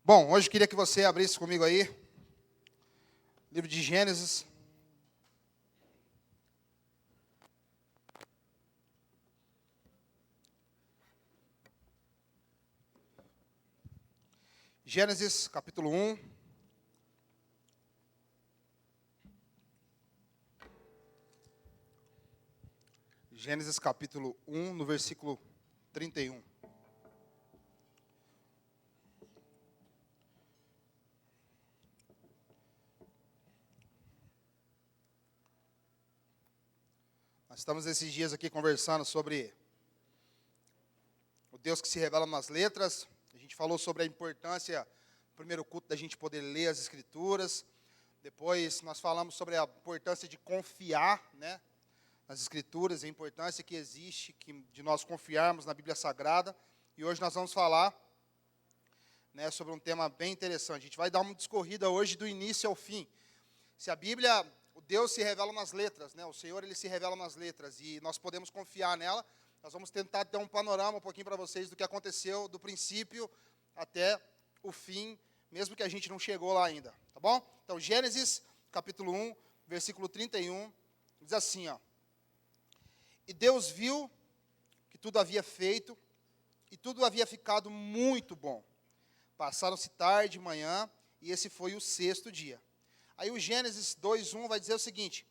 Bom, hoje eu queria que você abrisse comigo aí, livro de Gênesis. Gênesis, capítulo 1. Gênesis, capítulo 1, no versículo 31. Nós estamos esses dias aqui conversando sobre o Deus que se revela nas letras. A gente falou sobre a importância, no primeiro culto, da gente poder ler as Escrituras. Depois nós falamos sobre a importância de confiar, nas Escrituras, a importância que existe de nós confiarmos na Bíblia Sagrada. E hoje nós vamos falar sobre um tema bem interessante. A gente vai dar uma discorrida hoje do início ao fim. Se a Bíblia, o Deus se revela nas letras, o Senhor ele se revela nas letras e nós podemos confiar nela. Nós vamos tentar ter um panorama um pouquinho para vocês do que aconteceu do princípio até o fim, mesmo que a gente não chegou lá ainda, tá bom? Então, Gênesis, capítulo 1, versículo 31, diz assim, E Deus viu que tudo havia feito, e tudo havia ficado muito bom. Passaram-se tarde e manhã, e esse foi o sexto dia. Aí o Gênesis 2:1 vai dizer o seguinte: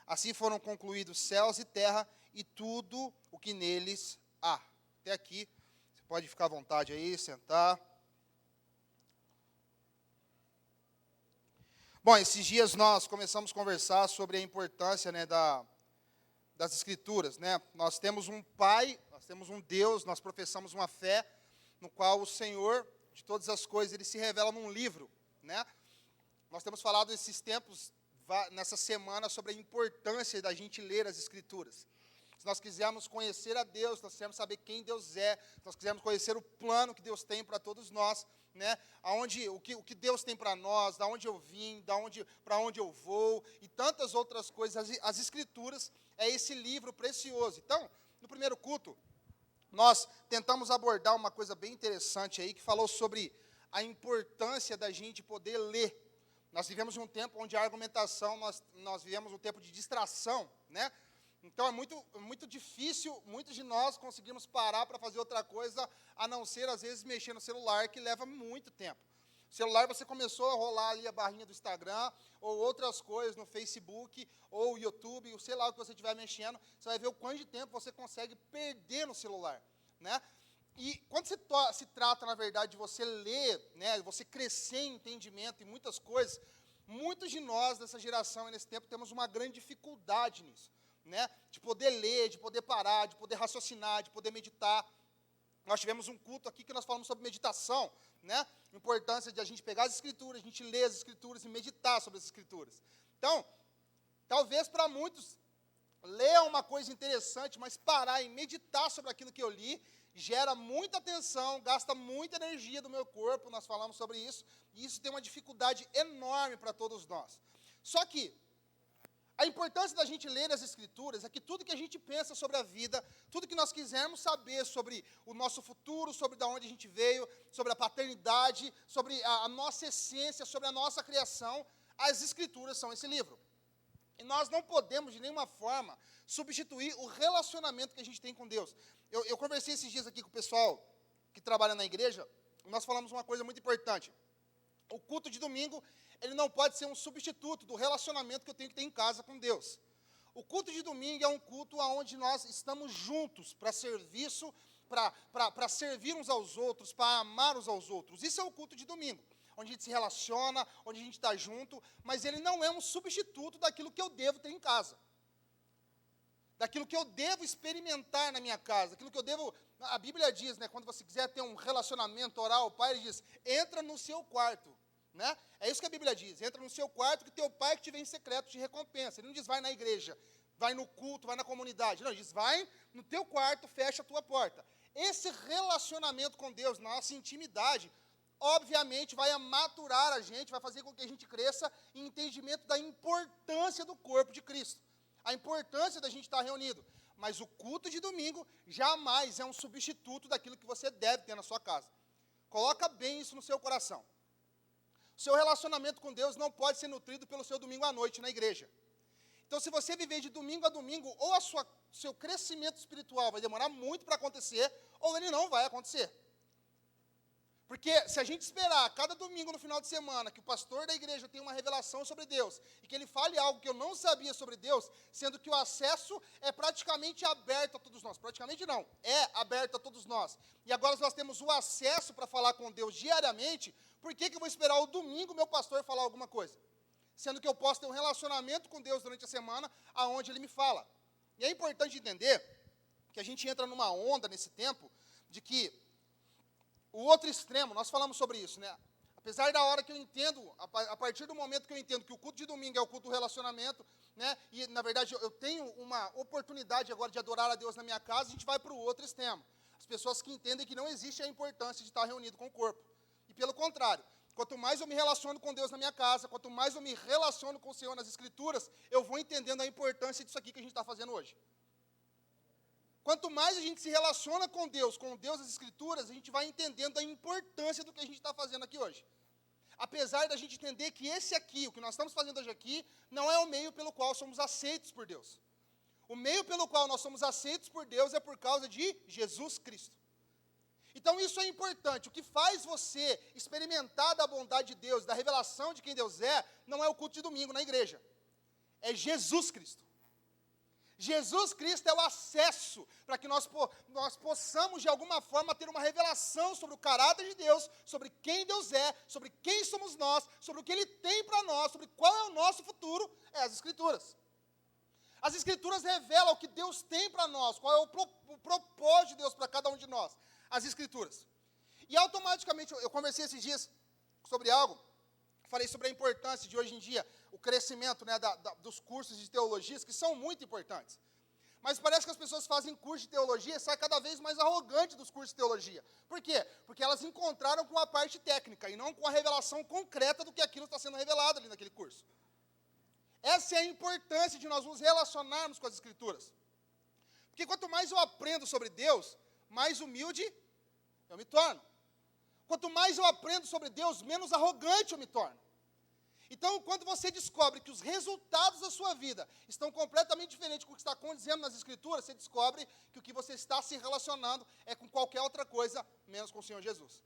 assim foram concluídos céus e terra, e tudo o que neles há. Até aqui, você pode ficar à vontade aí, sentar. Bom, esses dias nós começamos a conversar sobre a importância das Escrituras. Nós temos um Pai, nós temos um Deus, nós professamos uma fé no qual o Senhor de todas as coisas, ele se revela num livro. Nós temos falado esses tempos, nessa semana, sobre a importância da gente ler as Escrituras. Se nós quisermos conhecer a Deus, nós quisermos saber quem Deus é, se nós quisermos conhecer o plano que Deus tem para todos nós, o que Deus tem para nós, da onde eu vim, para onde eu vou, e tantas outras coisas. As Escrituras é esse livro precioso. Então, no primeiro culto, nós tentamos abordar uma coisa bem interessante aí, que falou sobre a importância da gente poder ler. Nós vivemos um tempo onde a argumentação, nós vivemos um tempo de distração, Então, é muito difícil, muitos de nós conseguimos parar para fazer outra coisa, a não ser, às vezes, mexer no celular, que leva muito tempo. O celular, você começou a rolar ali a barrinha do Instagram, ou outras coisas no Facebook, ou YouTube, ou sei lá o que você estiver mexendo, você vai ver o quanto de tempo você consegue perder no celular, E quando se trata, na verdade, de você ler, você crescer em entendimento em muitas coisas, muitos de nós, dessa geração e nesse tempo, temos uma grande dificuldade nisso. De poder ler, de poder parar, de poder raciocinar, de poder meditar. Nós tivemos um culto aqui que nós falamos sobre meditação, A importância de a gente pegar as Escrituras, a gente ler as Escrituras e meditar sobre as Escrituras. Então, talvez para muitos, ler é uma coisa interessante, mas parar e meditar sobre aquilo que eu li, gera muita atenção, gasta muita energia do meu corpo, nós falamos sobre isso, e isso tem uma dificuldade enorme para todos nós. Só que, a importância da gente ler as Escrituras é que tudo que a gente pensa sobre a vida, tudo que nós quisermos saber sobre o nosso futuro, sobre de onde a gente veio, sobre a paternidade, sobre a nossa essência, sobre a nossa criação, as Escrituras são esse livro. E nós não podemos, de nenhuma forma, substituir o relacionamento que a gente tem com Deus. Eu conversei esses dias aqui com o pessoal que trabalha na igreja, e nós falamos uma coisa muito importante. O culto de domingo, ele não pode ser um substituto do relacionamento que eu tenho que ter em casa com Deus. O culto de domingo é um culto onde nós estamos juntos para serviço, para servir uns aos outros, para amar uns aos outros. Isso é o culto de domingo, onde a gente se relaciona, onde a gente está junto, mas ele não é um substituto daquilo que eu devo ter em casa. Daquilo que eu devo experimentar na minha casa, daquilo que eu devo... A Bíblia diz, quando você quiser ter um relacionamento oral, o Pai ele diz, entra no seu quarto. É isso que a Bíblia diz, entra no seu quarto que teu Pai que te vem em secreto te recompensa. Ele não diz vai na igreja, vai no culto, vai na comunidade. Não, ele diz vai no teu quarto, fecha a tua porta. Esse relacionamento com Deus, nossa intimidade, obviamente vai maturar a gente, vai fazer com que a gente cresça em entendimento da importância do corpo de Cristo. A importância da gente estar reunido. Mas o culto de domingo jamais é um substituto daquilo que você deve ter na sua casa. Coloca bem isso no seu coração. O seu relacionamento com Deus não pode ser nutrido pelo seu domingo à noite na igreja. Então, se você viver de domingo a domingo, ou seu crescimento espiritual vai demorar muito para acontecer, ou ele não vai acontecer. Porque se a gente esperar cada domingo no final de semana que o pastor da igreja tenha uma revelação sobre Deus, e que ele fale algo que eu não sabia sobre Deus, sendo que o acesso é praticamente aberto a todos nós. Praticamente não, é aberto a todos nós. E agora nós temos o acesso para falar com Deus diariamente, por que eu vou esperar o domingo meu pastor falar alguma coisa? Sendo que eu posso ter um relacionamento com Deus durante a semana, aonde Ele me fala. E é importante entender que a gente entra numa onda nesse tempo, de que o outro extremo, nós falamos sobre isso, né? Apesar da hora que eu entendo, a partir do momento que eu entendo que o culto de domingo é o culto do relacionamento, né? E, na verdade, eu tenho uma oportunidade agora de adorar a Deus na minha casa, a gente vai para o outro extremo. As pessoas que entendem que não existe a importância de estar reunido com o corpo. E, pelo contrário, quanto mais eu me relaciono com Deus na minha casa, quanto mais eu me relaciono com o Senhor nas Escrituras, eu vou entendendo a importância disso aqui que a gente está fazendo hoje. Quanto mais a gente se relaciona com Deus das Escrituras, a gente vai entendendo a importância do que a gente está fazendo aqui hoje. Apesar da gente entender que esse aqui, o que nós estamos fazendo hoje aqui, não é o meio pelo qual somos aceitos por Deus. O meio pelo qual nós somos aceitos por Deus é por causa de Jesus Cristo. Então isso é importante. O que faz você experimentar da bondade de Deus, da revelação de quem Deus é, não é o culto de domingo na igreja. É Jesus Cristo. Jesus Cristo é o acesso para que nós possamos, de alguma forma, ter uma revelação sobre o caráter de Deus, sobre quem Deus é, sobre quem somos nós, sobre o que Ele tem para nós, sobre qual é o nosso futuro, é as Escrituras. As Escrituras revelam o que Deus tem para nós, qual é o propósito de Deus para cada um de nós, as Escrituras. E automaticamente, eu conversei esses dias sobre algo, falei sobre a importância de hoje em dia, o crescimento, né, dos cursos de teologias, que são muito importantes. Mas parece que as pessoas fazem curso de teologia e saem cada vez mais arrogantes dos cursos de teologia. Por quê? Porque elas encontraram com a parte técnica e não com a revelação concreta do que aquilo está sendo revelado ali naquele curso. Essa é a importância de nós nos relacionarmos com as Escrituras. Porque quanto mais eu aprendo sobre Deus, mais humilde eu me torno. Quanto mais eu aprendo sobre Deus, menos arrogante eu me torno. Então, quando você descobre que os resultados da sua vida estão completamente diferentes com o que está acontecendo nas Escrituras, você descobre que o que você está se relacionando é com qualquer outra coisa, menos com o Senhor Jesus.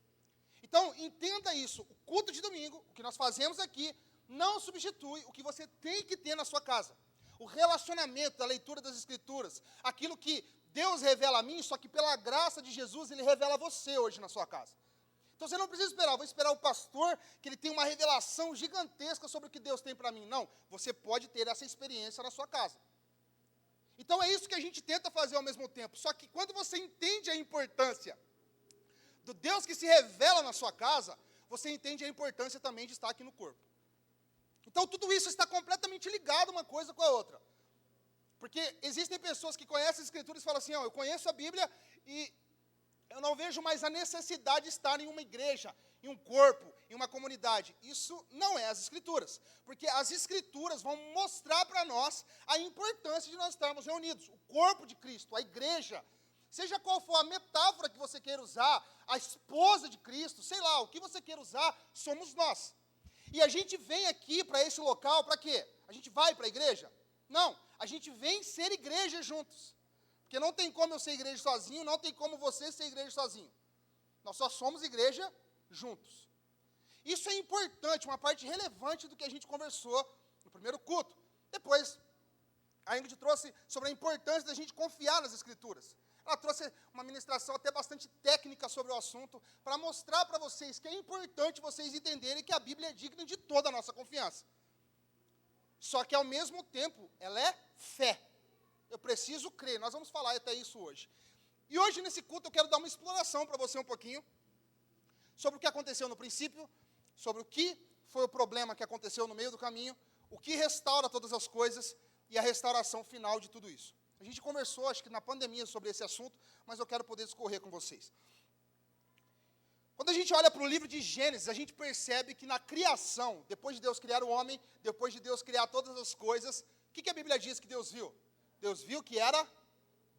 Então, entenda isso. O culto de domingo, o que nós fazemos aqui, não substitui o que você tem que ter na sua casa. O relacionamento, a leitura das Escrituras, aquilo que Deus revela a mim, só que pela graça de Jesus, Ele revela a você hoje na sua casa. Então você não precisa esperar, vou esperar o pastor, que ele tem uma revelação gigantesca sobre o que Deus tem para mim. Não, você pode ter essa experiência na sua casa. Então é isso que a gente tenta fazer ao mesmo tempo. Só que quando você entende a importância do Deus que se revela na sua casa, você entende a importância também de estar aqui no corpo. Então tudo isso está completamente ligado uma coisa com a outra. Porque existem pessoas que conhecem as Escrituras e falam assim, eu conheço a Bíblia e eu não vejo mais a necessidade de estar em uma igreja, em um corpo, em uma comunidade. Isso não é as Escrituras. Porque as Escrituras vão mostrar para nós a importância de nós estarmos reunidos. O corpo de Cristo, a igreja, seja qual for a metáfora que você queira usar, a esposa de Cristo, sei lá, o que você queira usar, somos nós. E a gente vem aqui para esse local, para quê? A gente vai para a igreja? Não, a gente vem ser igreja juntos. Porque não tem como eu ser igreja sozinho, não tem como você ser igreja sozinho. Nós só somos igreja juntos. Isso é importante, uma parte relevante do que a gente conversou no primeiro culto. Depois, a Ingrid trouxe sobre a importância da gente confiar nas Escrituras. Ela trouxe uma ministração até bastante técnica sobre o assunto, para mostrar para vocês que é importante vocês entenderem que a Bíblia é digna de toda a nossa confiança. Só que, ao mesmo tempo, ela é fé. Eu preciso crer, nós vamos falar até isso hoje. E hoje, nesse culto, eu quero dar uma exploração para você um pouquinho, sobre o que aconteceu no princípio, sobre o que foi o problema que aconteceu no meio do caminho, o que restaura todas as coisas e a restauração final de tudo isso. A gente conversou, acho que na pandemia, sobre esse assunto, mas eu quero poder discorrer com vocês. Quando a gente olha para o livro de Gênesis, a gente percebe que na criação, depois de Deus criar o homem, depois de Deus criar todas as coisas, o que a Bíblia diz que Deus viu? Deus viu que era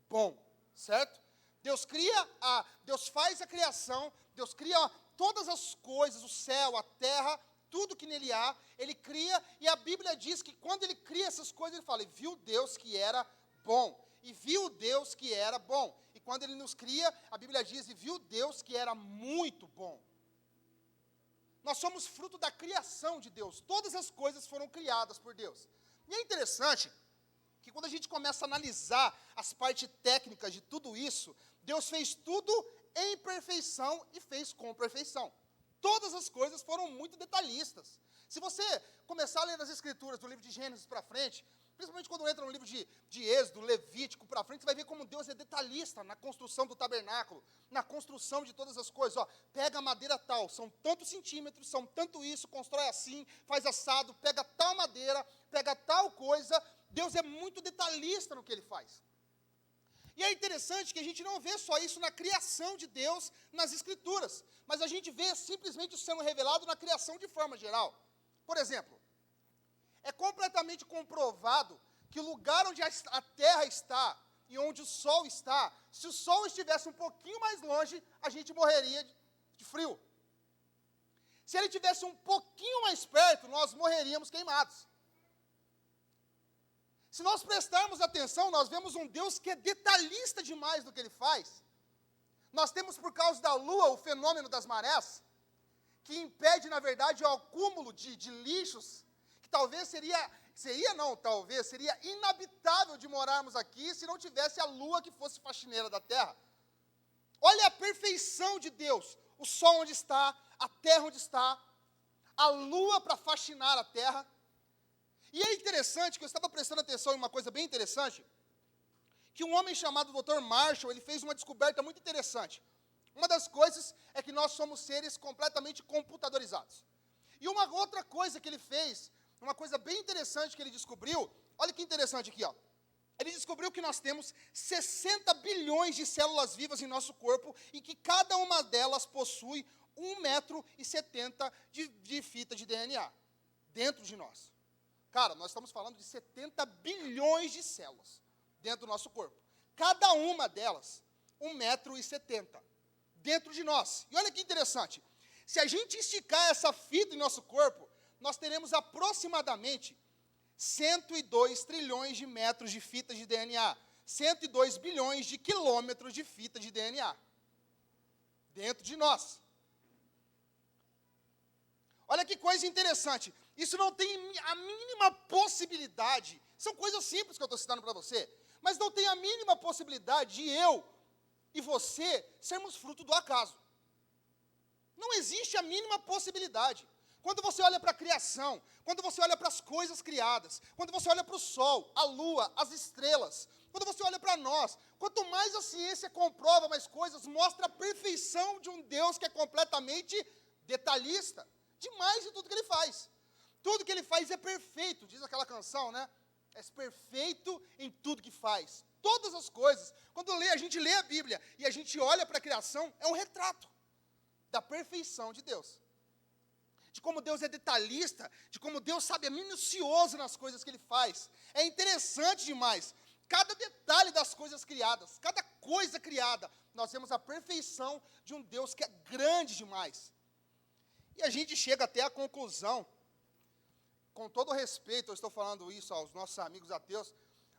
bom, certo? Deus faz a criação, Deus cria todas as coisas, o céu, a terra, tudo que nele há, ele cria, e a Bíblia diz que quando ele cria essas coisas, ele fala, e viu Deus que era bom. E viu Deus que era bom. E quando ele nos cria, a Bíblia diz, e viu Deus que era muito bom. Nós somos fruto da criação de Deus. Todas as coisas foram criadas por Deus. E é interessante que quando a gente começa a analisar as partes técnicas de tudo isso, Deus fez tudo em perfeição e fez com perfeição. Todas as coisas foram muito detalhistas. Se você começar a ler as Escrituras, do livro de Gênesis para frente, principalmente quando entra no livro de Êxodo, Levítico para frente, você vai ver como Deus é detalhista na construção do tabernáculo, na construção de todas as coisas. Ó, pega a madeira tal, são tantos centímetros, são tanto isso, constrói assim, faz assado, pega tal madeira, pega tal coisa. Deus é muito detalhista no que ele faz. E é interessante que a gente não vê só isso na criação de Deus nas Escrituras, mas a gente vê simplesmente isso sendo revelado na criação de forma geral. Por exemplo, é completamente comprovado que o lugar onde a terra está e onde o sol está, se o sol estivesse um pouquinho mais longe, a gente morreria de frio. Se ele estivesse um pouquinho mais perto, nós morreríamos queimados. Se nós prestarmos atenção, nós vemos um Deus que é detalhista demais no que ele faz. Nós temos, por causa da lua, o fenômeno das marés, que impede, na verdade, o acúmulo de lixos, que talvez seria inabitável de morarmos aqui se não tivesse a lua que fosse faxineira da terra. Olha a perfeição de Deus, o sol onde está, a terra onde está, a lua para faxinar a terra. E é interessante que eu estava prestando atenção em uma coisa bem interessante, que um homem chamado Dr. Marshall, ele fez uma descoberta muito interessante. Uma das coisas é que nós somos seres completamente computadorizados. E uma outra coisa que ele fez, uma coisa bem interessante que ele descobriu, olha que interessante aqui, ó. Ele descobriu que nós temos 60 bilhões de células vivas em nosso corpo e que cada uma delas possui 1,70 m de fita de DNA dentro de nós. Cara, nós estamos falando de 70 bilhões de células dentro do nosso corpo. Cada uma delas, 1,70 m dentro de nós. E olha que interessante. Se a gente esticar essa fita em nosso corpo, nós teremos aproximadamente 102 trilhões de metros de fita de DNA. 102 bilhões de quilômetros de fita de DNA. Dentro de nós. Olha que coisa interessante. Isso não tem a mínima possibilidade. São coisas simples que eu estou citando para você. Mas não tem a mínima possibilidade de eu e você sermos fruto do acaso. Não existe a mínima possibilidade. Quando você olha para a criação, quando você olha para as coisas criadas, quando você olha para o sol, a lua, as estrelas, quando você olha para nós, quanto mais a ciência comprova mais coisas, mostra a perfeição de um Deus que é completamente detalhista, demais em tudo que ele faz. Tudo que ele faz é perfeito, diz aquela canção, né? É perfeito em tudo que faz. Todas as coisas. Quando a gente lê a Bíblia e a gente olha para a criação, é um retrato da perfeição de Deus. De como Deus é detalhista, de como Deus sabe, é minucioso nas coisas que ele faz. É interessante demais. Cada detalhe das coisas criadas, cada coisa criada, nós vemos a perfeição de um Deus que é grande demais. E a gente chega até a conclusão, com todo respeito, eu estou falando isso aos nossos amigos ateus,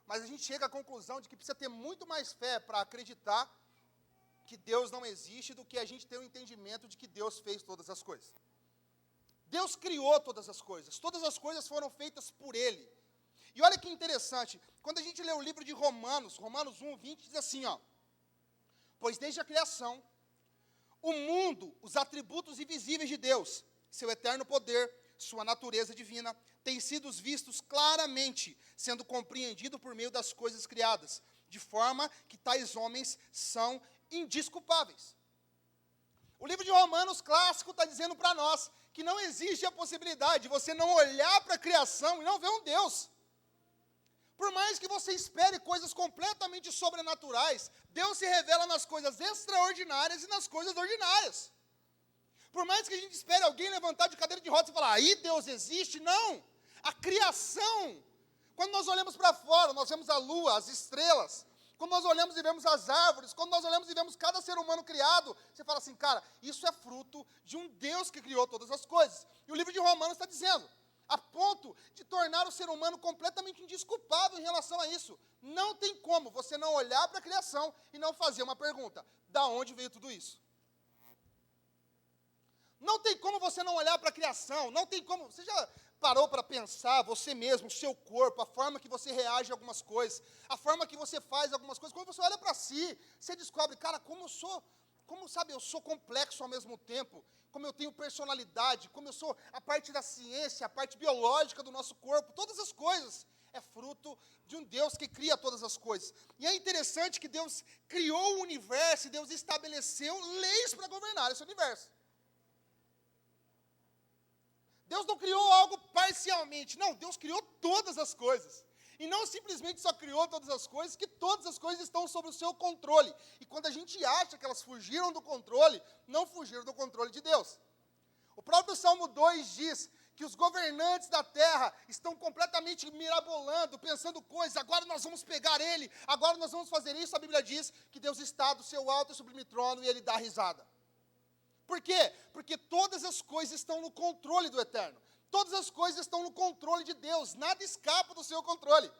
mas a gente chega à conclusão de que precisa ter muito mais fé para acreditar que Deus não existe do que a gente ter o entendimento de que Deus fez todas as coisas. Deus criou todas as coisas foram feitas por Ele. E olha que interessante, quando a gente lê o livro de Romanos 1:20, diz assim, ó, pois desde a criação, o mundo, os atributos invisíveis de Deus, seu eterno poder, sua natureza divina, têm sido vistos claramente, sendo compreendido por meio das coisas criadas, de forma que tais homens são indesculpáveis. O livro de Romanos clássico está dizendo para nós que não existe a possibilidade de você não olhar para a criação e não ver um Deus. Por mais que você espere coisas completamente sobrenaturais, Deus se revela nas coisas extraordinárias e nas coisas ordinárias. Por mais que a gente espere alguém levantar de cadeira de rodas e falar, aí Deus existe, não. A criação, quando nós olhamos para fora, nós vemos a lua, as estrelas, Quando nós olhamos e vemos as árvores, quando nós olhamos e vemos cada ser humano criado, você fala assim, cara, isso é fruto de um Deus que criou todas as coisas. E o livro de Romanos está dizendo, a ponto de tornar o ser humano completamente indesculpável em relação a isso. Não tem como você não olhar para a criação e não fazer uma pergunta, da onde veio tudo isso? Não tem como você não olhar para a criação, não tem como, você já parou para pensar, você mesmo, o seu corpo, a forma que você reage a algumas coisas, a forma que você faz algumas coisas, quando você olha para si, você descobre, cara, como eu sou, como sabe, eu sou complexo ao mesmo tempo, como eu tenho personalidade, como eu sou a parte da ciência, a parte biológica do nosso corpo, todas as coisas, é fruto de um Deus que cria todas as coisas. E é interessante que Deus criou o universo, e Deus estabeleceu leis para governar esse universo. Deus não criou algo parcialmente, não, Deus criou todas as coisas. E não simplesmente só criou todas as coisas, que todas as coisas estão sob o seu controle. E quando a gente acha que elas fugiram do controle, não fugiram do controle de Deus. O próprio Salmo 2 diz que os governantes da terra estão completamente mirabolando, pensando coisas, agora nós vamos pegar ele, agora nós vamos fazer isso. A Bíblia diz que Deus está do seu alto e sublime trono e ele dá risada. Por quê? Porque todas as coisas estão no controle do Eterno. Todas as coisas estão no controle de Deus. Nada escapa do seu controle.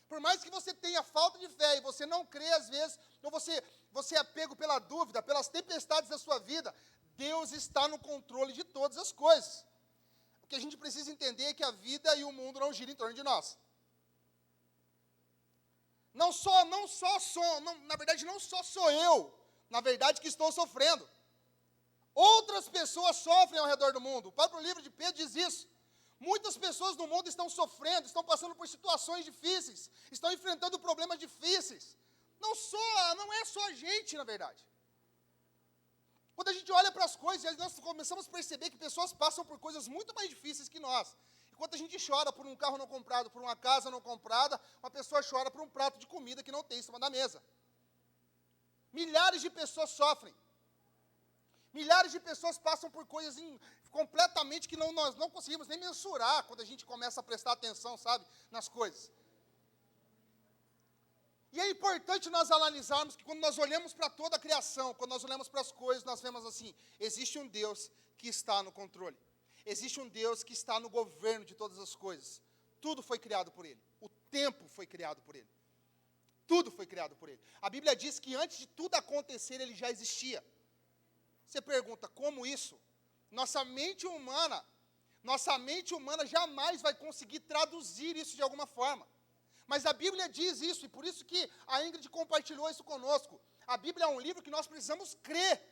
Por mais que você tenha falta de fé e você não crê às vezes, ou você é pego pela dúvida, pelas tempestades da sua vida, Deus está no controle de todas as coisas. O que a gente precisa entender é que a vida e o mundo não giram em torno de nós. Na verdade, não só sou eu, na verdade, que estou sofrendo. Outras pessoas sofrem ao redor do mundo. O próprio livro de Pedro diz isso. Muitas pessoas no mundo estão sofrendo, estão passando por situações difíceis, estão enfrentando problemas difíceis. Não é só a gente, na verdade. Quando a gente olha para as coisas, nós começamos a perceber que pessoas passam por coisas muito mais difíceis que nós. Enquanto a gente chora por um carro não comprado, por uma casa não comprada, uma pessoa chora por um prato de comida que não tem em cima da mesa. Milhares de pessoas sofrem. Milhares de pessoas passam por coisas completamente que nós não conseguimos nem mensurar quando a gente começa a prestar atenção, sabe, nas coisas. E é importante nós analisarmos que quando nós olhamos para toda a criação, quando nós olhamos para as coisas, nós vemos assim, existe um Deus que está no controle. Existe um Deus que está no governo de todas as coisas. Tudo foi criado por Ele. O tempo foi criado por Ele. Tudo foi criado por Ele. A Bíblia diz que antes de tudo acontecer, Ele já existia. Você pergunta, como isso? Nossa mente humana jamais vai conseguir traduzir isso de alguma forma. Mas a Bíblia diz isso, e por isso que a Ingrid compartilhou isso conosco. A Bíblia é um livro que nós precisamos crer.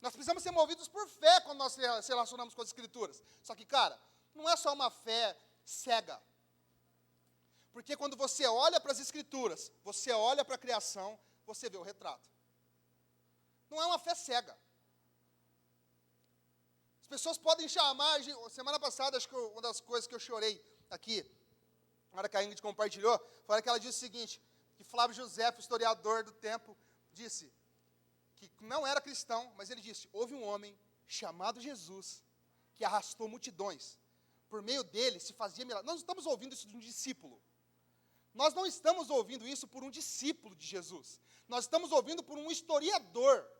Nós precisamos ser movidos por fé quando nós se relacionamos com as Escrituras. Só que, cara, não é só uma fé cega. Porque quando você olha para as Escrituras, você olha para a criação, você vê o retrato. Não é uma fé cega. As pessoas podem chamar, semana passada, acho que uma das coisas que eu chorei aqui, na hora que a Ingrid compartilhou, foi que ela disse o seguinte, que Flávio José, historiador do tempo, disse que não era cristão, mas ele disse, houve um homem chamado Jesus, que arrastou multidões. Por meio dele se fazia milagre. Nós não estamos ouvindo isso de um discípulo. Nós não estamos ouvindo isso por um discípulo de Jesus. Nós estamos ouvindo por um historiador.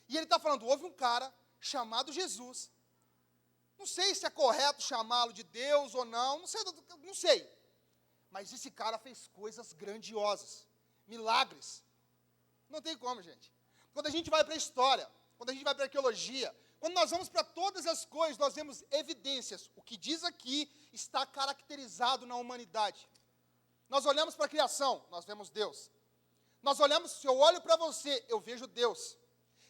E ele está falando, houve um cara chamado Jesus. Não sei se é correto chamá-lo de Deus ou não, não sei. Mas esse cara fez coisas grandiosas, milagres. Não tem como, gente. Quando a gente vai para a história, quando a gente vai para a arqueologia, quando nós vamos para todas as coisas, nós vemos evidências. O que diz aqui está caracterizado na humanidade. Nós olhamos para a criação, nós vemos Deus. Nós olhamos, se eu olho para você, eu vejo Deus.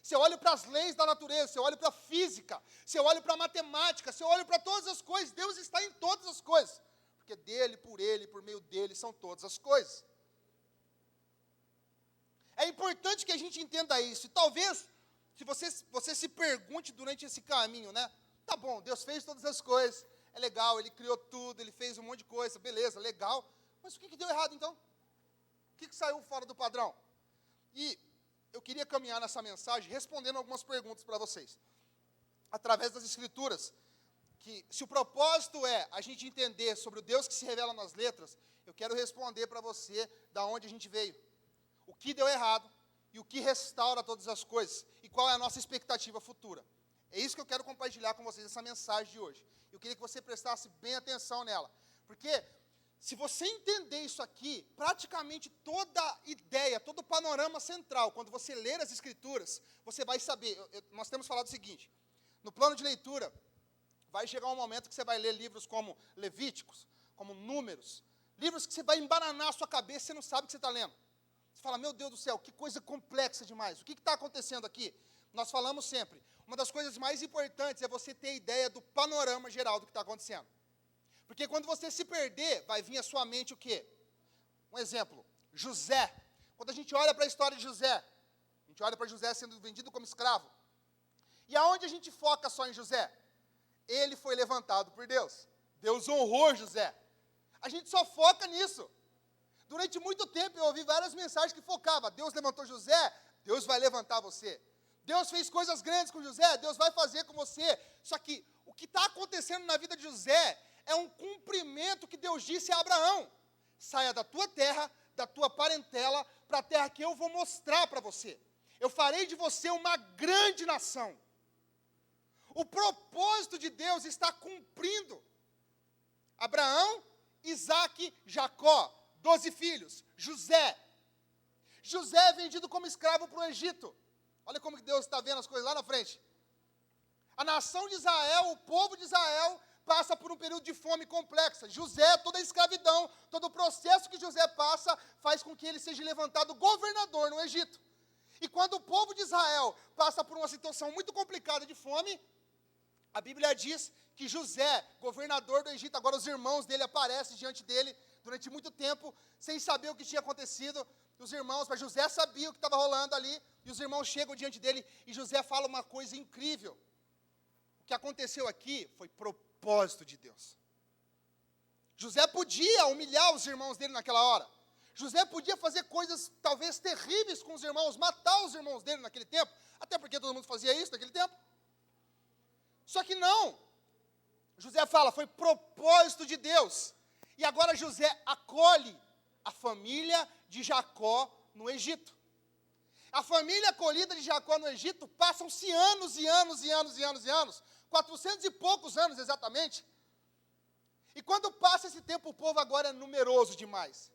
Se eu olho para as leis da natureza, se eu olho para a física, se eu olho para a matemática, se eu olho para todas as coisas, Deus está em todas as coisas. Porque dele, por meio dele, são todas as coisas. É importante que a gente entenda isso. E talvez, se você se pergunte durante esse caminho, né? Tá bom, Deus fez todas as coisas, é legal, Ele criou tudo, Ele fez um monte de coisa, beleza, legal. Mas o que deu errado, então? O que saiu fora do padrão? E eu queria caminhar nessa mensagem respondendo algumas perguntas para vocês. Através das Escrituras, que se o propósito é a gente entender sobre o Deus que se revela nas letras, eu quero responder para você da onde a gente veio, o que deu errado e o que restaura todas as coisas e qual é a nossa expectativa futura. É isso que eu quero compartilhar com vocês, essa mensagem de hoje. Eu queria que você prestasse bem atenção nela, porque se você entender isso aqui, praticamente toda a ideia, todo o panorama central, quando você ler as Escrituras, você vai saber. Nós temos falado o seguinte, no plano de leitura, vai chegar um momento que você vai ler livros como Levíticos, como Números, livros que você vai embananar a sua cabeça e você não sabe o que você está lendo. Você fala, meu Deus do céu, que coisa complexa demais, o que está acontecendo aqui? Nós falamos sempre, uma das coisas mais importantes é você ter ideia do panorama geral do que está acontecendo. Porque quando você se perder, vai vir à sua mente o quê? Um exemplo, José. Quando a gente olha para a história de José, a gente olha para José sendo vendido como escravo. E aonde a gente foca só em José? Ele foi levantado por Deus. Deus honrou José. A gente só foca nisso. Durante muito tempo eu ouvi várias mensagens que focavam, Deus levantou José, Deus vai levantar você. Deus fez coisas grandes com José, Deus vai fazer com você. Só que o que está acontecendo na vida de José é um cumprimento que Deus disse a Abraão. Saia da tua terra, da tua parentela, para a terra que eu vou mostrar para você. Eu farei de você uma grande nação. O propósito de Deus está cumprindo. Abraão, Isaque, Jacó, 12 filhos. José. José é vendido como escravo para o Egito. Olha como que Deus está vendo as coisas lá na frente. A nação de Israel, o povo de Israel, passa por um período de fome complexa. José, toda a escravidão, todo o processo que José passa, faz com que ele seja levantado governador no Egito. E quando o povo de Israel passa por uma situação muito complicada de fome, a Bíblia diz que José, governador do Egito, agora os irmãos dele aparecem diante dele durante muito tempo, sem saber o que tinha acontecido. Os irmãos, mas José sabia o que estava rolando ali, e os irmãos chegam diante dele, e José fala uma coisa incrível. O que aconteceu aqui foi propósito de Deus. José podia humilhar os irmãos dele naquela hora. José podia fazer coisas talvez terríveis com os irmãos, matar os irmãos dele naquele tempo, até porque todo mundo fazia isso naquele tempo. Só que não. José fala, foi propósito de Deus. E agora José acolhe a família de Jacó no Egito. A família acolhida de Jacó no Egito, passam-se anos e anos e anos e anos e anos, 400 e poucos anos exatamente. E quando passa esse tempo, o povo agora é numeroso demais.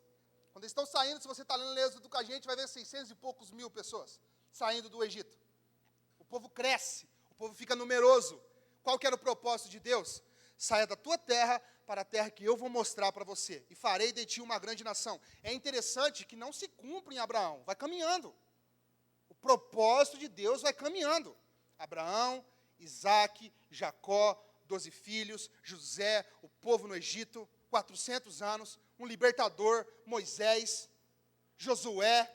Quando eles estão saindo, se você está lendo Êxodo com a gente, vai ver 600 e poucos mil pessoas saindo do Egito. O povo cresce, o povo fica numeroso. Qual que era o propósito de Deus? Saia da tua terra para a terra que eu vou mostrar para você, e farei de ti uma grande nação. É interessante que não se cumpre em Abraão, vai caminhando. O propósito de Deus vai caminhando. Abraão, Isaque, Jacó, 12 filhos, José, o povo no Egito, 400 anos, um libertador, Moisés, Josué.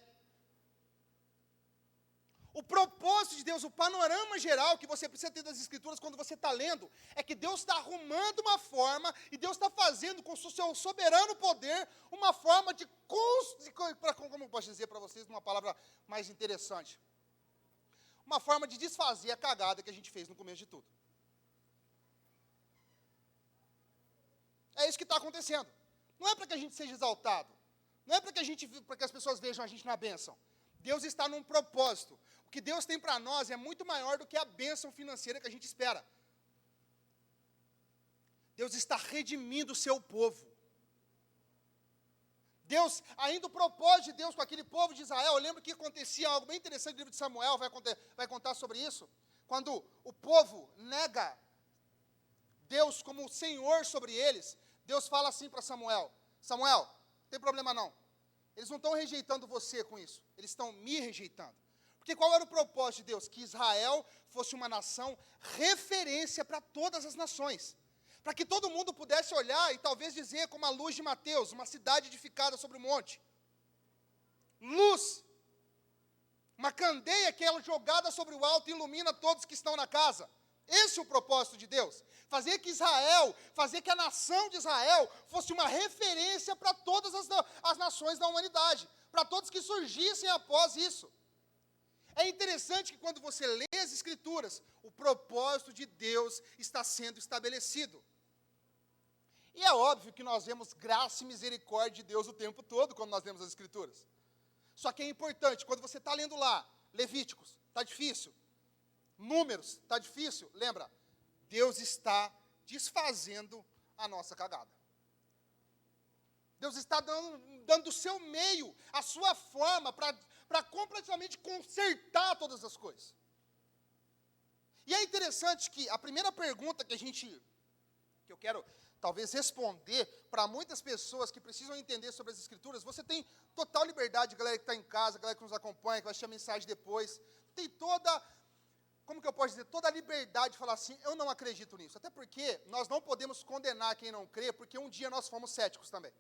O propósito de Deus, o panorama geral que você precisa ter das Escrituras quando você está lendo, é que Deus está arrumando uma forma, e Deus está fazendo com o seu soberano poder, uma forma de, como eu posso dizer para vocês, uma palavra mais interessante, uma forma de desfazer a cagada que a gente fez no começo de tudo. É isso que está acontecendo. Não é para que a gente seja exaltado, não é para que as pessoas vejam a gente na bênção. Deus está num propósito. O que Deus tem para nós é muito maior do que a bênção financeira que a gente espera. Deus está redimindo o seu povo. Deus, ainda o propósito de Deus com aquele povo de Israel, eu lembro que acontecia algo bem interessante no livro de Samuel, vai contar sobre isso, quando o povo nega Deus como Senhor sobre eles, Deus fala assim para Samuel, Samuel, não tem problema não, eles não estão rejeitando você com isso, eles estão me rejeitando. Porque qual era o propósito de Deus? Que Israel fosse uma nação referência para todas as nações. Para que todo mundo pudesse olhar e talvez dizer como a luz de Mateus, uma cidade edificada sobre o monte. Luz. Uma candeia que é jogada sobre o alto e ilumina todos que estão na casa. Esse é o propósito de Deus. Fazer que Israel, fazer que a nação de Israel fosse uma referência para todas as nações da humanidade. Para todos que surgissem após isso. É interessante que quando você lê as Escrituras, o propósito de Deus está sendo estabelecido. E é óbvio que nós vemos graça e misericórdia de Deus o tempo todo, quando nós lemos as Escrituras. Só que é importante, quando você está lendo lá, Levíticos, está difícil. Números, está difícil. Lembra, Deus está desfazendo a nossa cagada. Deus está dando o seu meio, a sua forma, para completamente consertar todas as coisas. E é interessante que a primeira pergunta que eu quero talvez responder para muitas pessoas que precisam entender sobre as Escrituras, você tem total liberdade, galera que está em casa, galera que nos acompanha, que vai assistir a mensagem depois, tem toda, como que eu posso dizer, toda a liberdade de falar assim, eu não acredito nisso. Até porque nós não podemos condenar quem não crê, porque um dia nós fomos céticos também.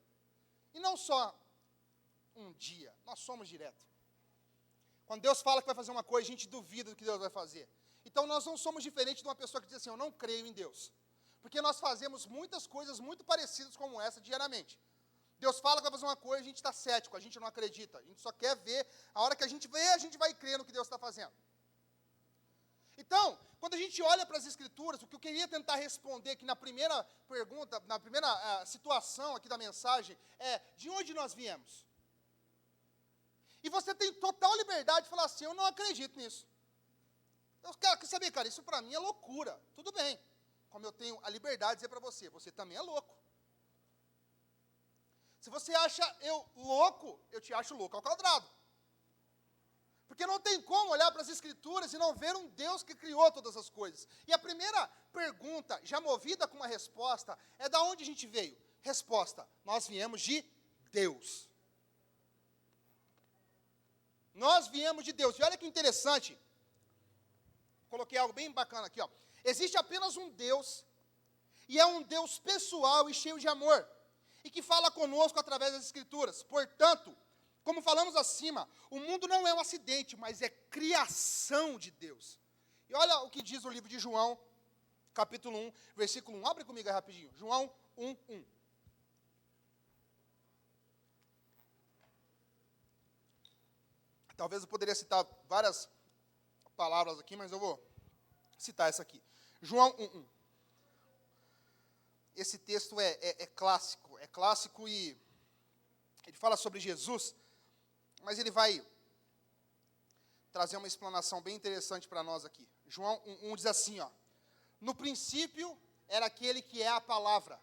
E não só um dia, nós somos direto. Quando Deus fala que vai fazer uma coisa, a gente duvida do que Deus vai fazer. Então nós não somos diferentes de uma pessoa que diz assim, eu não creio em Deus. Porque nós fazemos muitas coisas muito parecidas como essa diariamente. Deus fala que vai fazer uma coisa, a gente está cético, a gente não acredita. A gente só quer ver, a hora que a gente vê, a gente vai crer no que Deus está fazendo. Então, quando a gente olha para as Escrituras, o que eu queria tentar responder aqui na primeira pergunta, na primeira situação aqui da mensagem, é, de onde nós viemos? E você tem total liberdade de falar assim, eu não acredito nisso. Eu quero saber, cara, isso para mim é loucura. Tudo bem. Como eu tenho a liberdade de dizer para você, você também é louco. Se você acha eu louco, eu te acho louco ao quadrado. Porque não tem como olhar para as Escrituras e não ver um Deus que criou todas as coisas. E a primeira pergunta, já movida com uma resposta, é da onde a gente veio? Resposta, nós viemos de Deus. Nós viemos de Deus. E olha que interessante, coloquei algo bem bacana aqui, ó. Existe apenas um Deus, e é um Deus pessoal e cheio de amor, e que fala conosco através das Escrituras. Portanto, como falamos acima, o mundo não é um acidente, mas é criação de Deus. E olha o que diz o livro de João, capítulo 1, versículo 1. Abre comigo aí rapidinho. João 1, 1. Talvez eu poderia citar várias palavras aqui, mas eu vou citar essa aqui. João 1, 1. Esse texto é clássico e ele fala sobre Jesus, mas ele vai trazer uma explanação bem interessante para nós aqui. João 1 diz assim, ó, no princípio era aquele que é a palavra.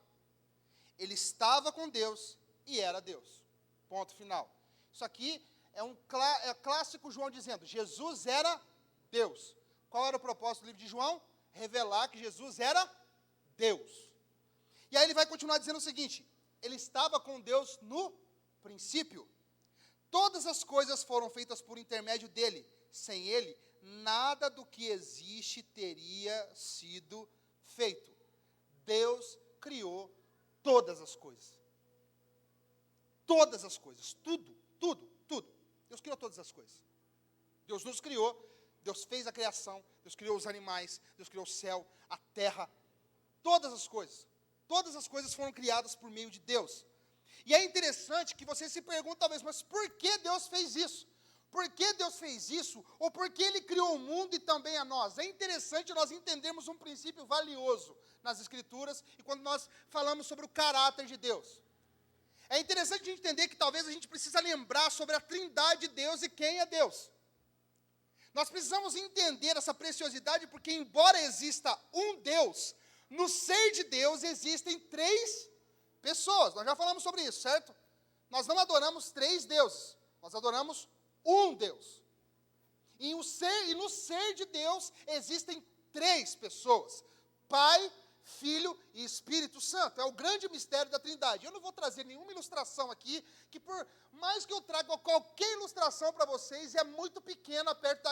Ele estava com Deus e era Deus. Ponto final. Isso aqui é clássico João dizendo, Jesus era Deus. Qual era o propósito do livro de João? Revelar que Jesus era Deus. E aí ele vai continuar dizendo o seguinte, ele estava com Deus no princípio. Todas as coisas foram feitas por intermédio dele. Sem ele, nada do que existe teria sido feito. Deus criou todas as coisas. Todas as coisas. Tudo. Deus criou todas as coisas. Deus nos criou, Deus fez a criação, Deus criou os animais, Deus criou o céu, a terra. Todas as coisas. Todas as coisas foram criadas por meio de Deus. E é interessante que você se pergunta talvez, mas por que Deus fez isso? Por que Deus fez isso? Ou por que Ele criou o mundo e também a nós? É interessante nós entendermos um princípio valioso nas Escrituras e quando nós falamos sobre o caráter de Deus. É interessante a gente entender que talvez a gente precisa lembrar sobre a trindade de Deus e quem é Deus. Nós precisamos entender essa preciosidade porque embora exista um Deus, no ser de Deus existem três pessoas. Nós já falamos sobre isso, certo? Nós não adoramos três deuses, nós adoramos um Deus. E no ser de Deus existem três pessoas: Pai, Filho e Espírito Santo. É o grande mistério da Trindade. Eu não vou trazer nenhuma ilustração aqui, que por mais que eu traga qualquer ilustração para vocês, é muito pequena perto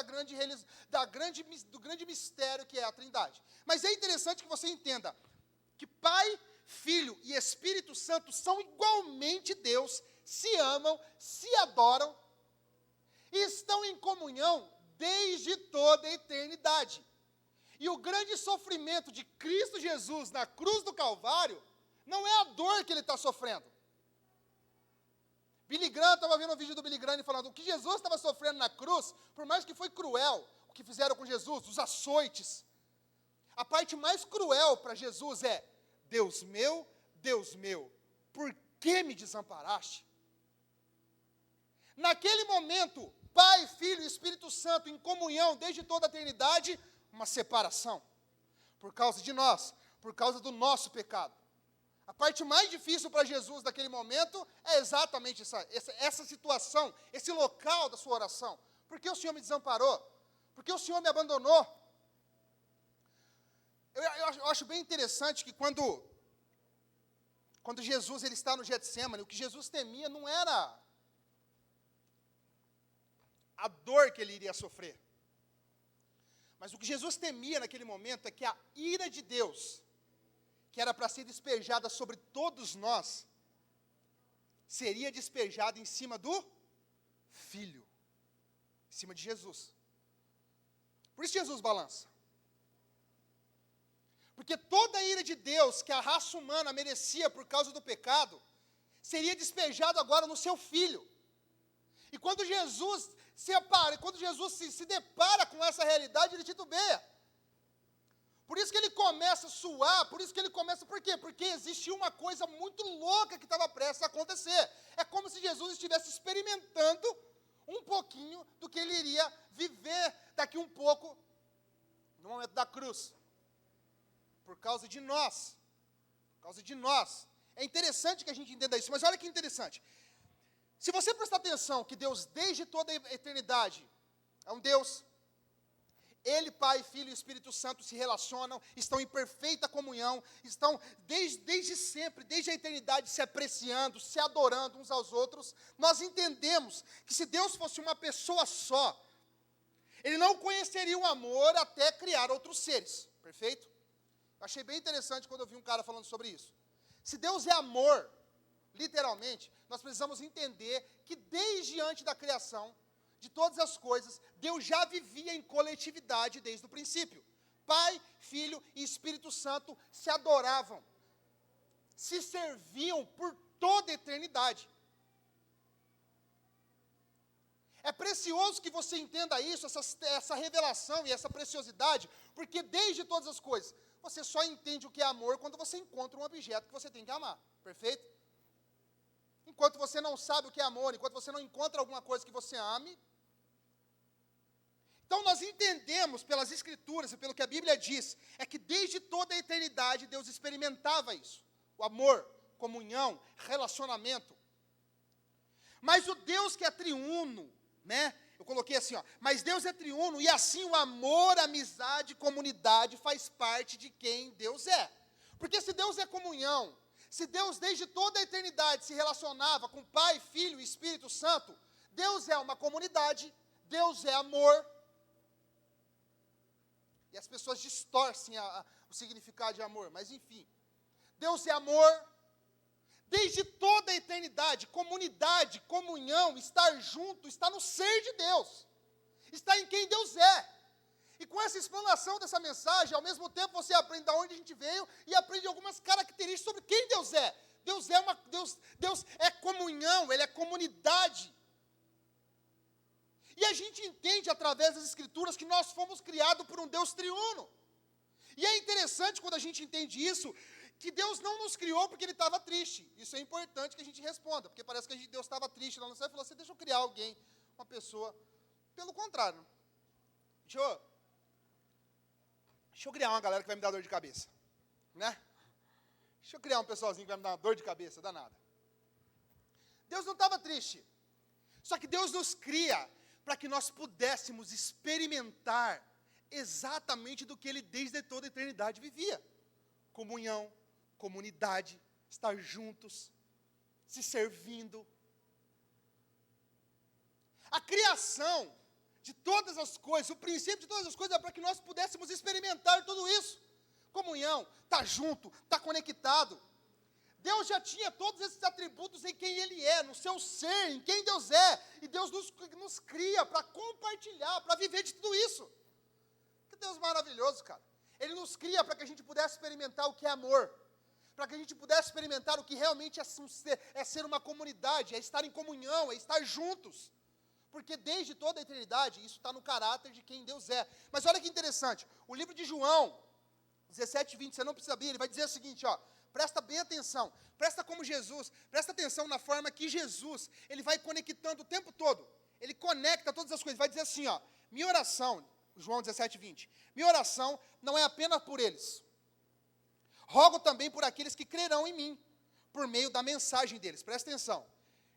do grande mistério que é a Trindade. Mas é interessante que você entenda que Pai, Filho e Espírito Santo são igualmente Deus, se amam, se adoram e estão em comunhão desde toda a eternidade. E o grande sofrimento de Cristo Jesus na cruz do Calvário não é a dor que ele está sofrendo. Billy Graham, estava vendo um vídeo do Billy Graham falando, o que Jesus estava sofrendo na cruz, por mais que foi cruel, o que fizeram com Jesus, os açoites. A parte mais cruel para Jesus é: Deus meu, por que me desamparaste? Naquele momento, Pai, Filho e Espírito Santo em comunhão desde toda a eternidade, uma separação. Por causa de nós, por causa do nosso pecado. A parte mais difícil para Jesus naquele momento é exatamente essa situação, esse local da sua oração. Por que o Senhor me desamparou? Por que o Senhor me abandonou? Eu acho bem interessante que quando Jesus ele está no Getsêmani, o que Jesus temia não era a dor que ele iria sofrer. Mas o que Jesus temia naquele momento é que a ira de Deus, que era para ser despejada sobre todos nós, seria despejada em cima do Filho, em cima de Jesus. Por isso Jesus balança. Porque toda a ira de Deus que a raça humana merecia por causa do pecado, seria despejado agora no seu Filho. E quando Jesus se depara com essa realidade, ele titubeia. Por isso que ele começa a suar, por quê? Porque existia uma coisa muito louca que estava prestes a acontecer. É como se Jesus estivesse experimentando um pouquinho do que ele iria viver daqui um pouco, no momento da cruz. Por causa de nós. É interessante que a gente entenda isso, mas olha que interessante. Se você prestar atenção que Deus, desde toda a eternidade, é um Deus, Ele, Pai, Filho e Espírito Santo se relacionam, estão em perfeita comunhão, estão desde sempre, desde a eternidade, se apreciando, se adorando uns aos outros, nós entendemos que se Deus fosse uma pessoa só, Ele não conheceria o amor até criar outros seres, perfeito? Eu achei bem interessante quando eu vi um cara falando sobre isso. Se Deus é amor, literalmente, nós precisamos entender que desde antes da criação de todas as coisas, Deus já vivia em coletividade desde o princípio. Pai, Filho e Espírito Santo se adoravam, se serviam por toda a eternidade. É precioso que você entenda isso, essa revelação e essa preciosidade, porque desde todas as coisas, você só entende o que é amor quando você encontra um objeto que você tem que amar, perfeito? Enquanto você não sabe o que é amor, enquanto você não encontra alguma coisa que você ame. Então nós entendemos pelas Escrituras e pelo que a Bíblia diz, é que desde toda a eternidade Deus experimentava isso. O amor, comunhão, relacionamento. Mas o Deus que é triuno, né? Eu coloquei assim, mas Deus é triuno e assim o amor, a amizade, comunidade faz parte de quem Deus é. Porque se Deus é comunhão, se Deus desde toda a eternidade se relacionava com Pai, Filho e Espírito Santo, Deus é uma comunidade, Deus é amor. E as pessoas distorcem o significado de amor, mas enfim. Deus é amor. Desde toda a eternidade, comunidade, comunhão, estar junto, está no ser de Deus. Está em quem Deus é. E com essa explanação dessa mensagem, ao mesmo tempo você aprende de onde a gente veio e aprende algumas características sobre quem Deus é. Deus é comunhão, Ele é comunidade. E a gente entende através das Escrituras que nós fomos criados por um Deus triuno. E é interessante quando a gente entende isso, que Deus não nos criou porque Ele estava triste. Isso é importante que a gente responda, porque parece que Deus estava triste lá no céu e falou assim, deixa eu criar alguém, uma pessoa. Pelo contrário, deixa eu criar uma galera que vai me dar dor de cabeça, né? Deixa eu criar um pessoalzinho que vai me dar uma dor de cabeça danada. Deus não estava triste, só que Deus nos cria para que nós pudéssemos experimentar exatamente do que Ele desde toda a eternidade vivia. Comunhão, comunidade, estar juntos, se servindo. A criação de todas as coisas, o princípio de todas as coisas é para que nós pudéssemos experimentar tudo isso. Comunhão, estar junto, estar conectado. Deus já tinha todos esses atributos em quem Ele é, no seu ser, em quem Deus é. E Deus nos cria para compartilhar, para viver de tudo isso. Que Deus maravilhoso, cara. Ele nos cria para que a gente pudesse experimentar o que é amor. Para que a gente pudesse experimentar o que realmente é ser uma comunidade, é estar em comunhão, é estar juntos. Porque desde toda a eternidade, isso está no caráter de quem Deus é. Mas olha que interessante, o livro de João, 17:20, você não precisa abrir, ele vai dizer o seguinte, ó, presta bem atenção, presta atenção na forma que Jesus, ele vai conectando o tempo todo, ele conecta todas as coisas, vai dizer assim, ó, minha oração, João 17:20, minha oração não é apenas por eles, rogo também por aqueles que crerão em mim, por meio da mensagem deles, presta atenção,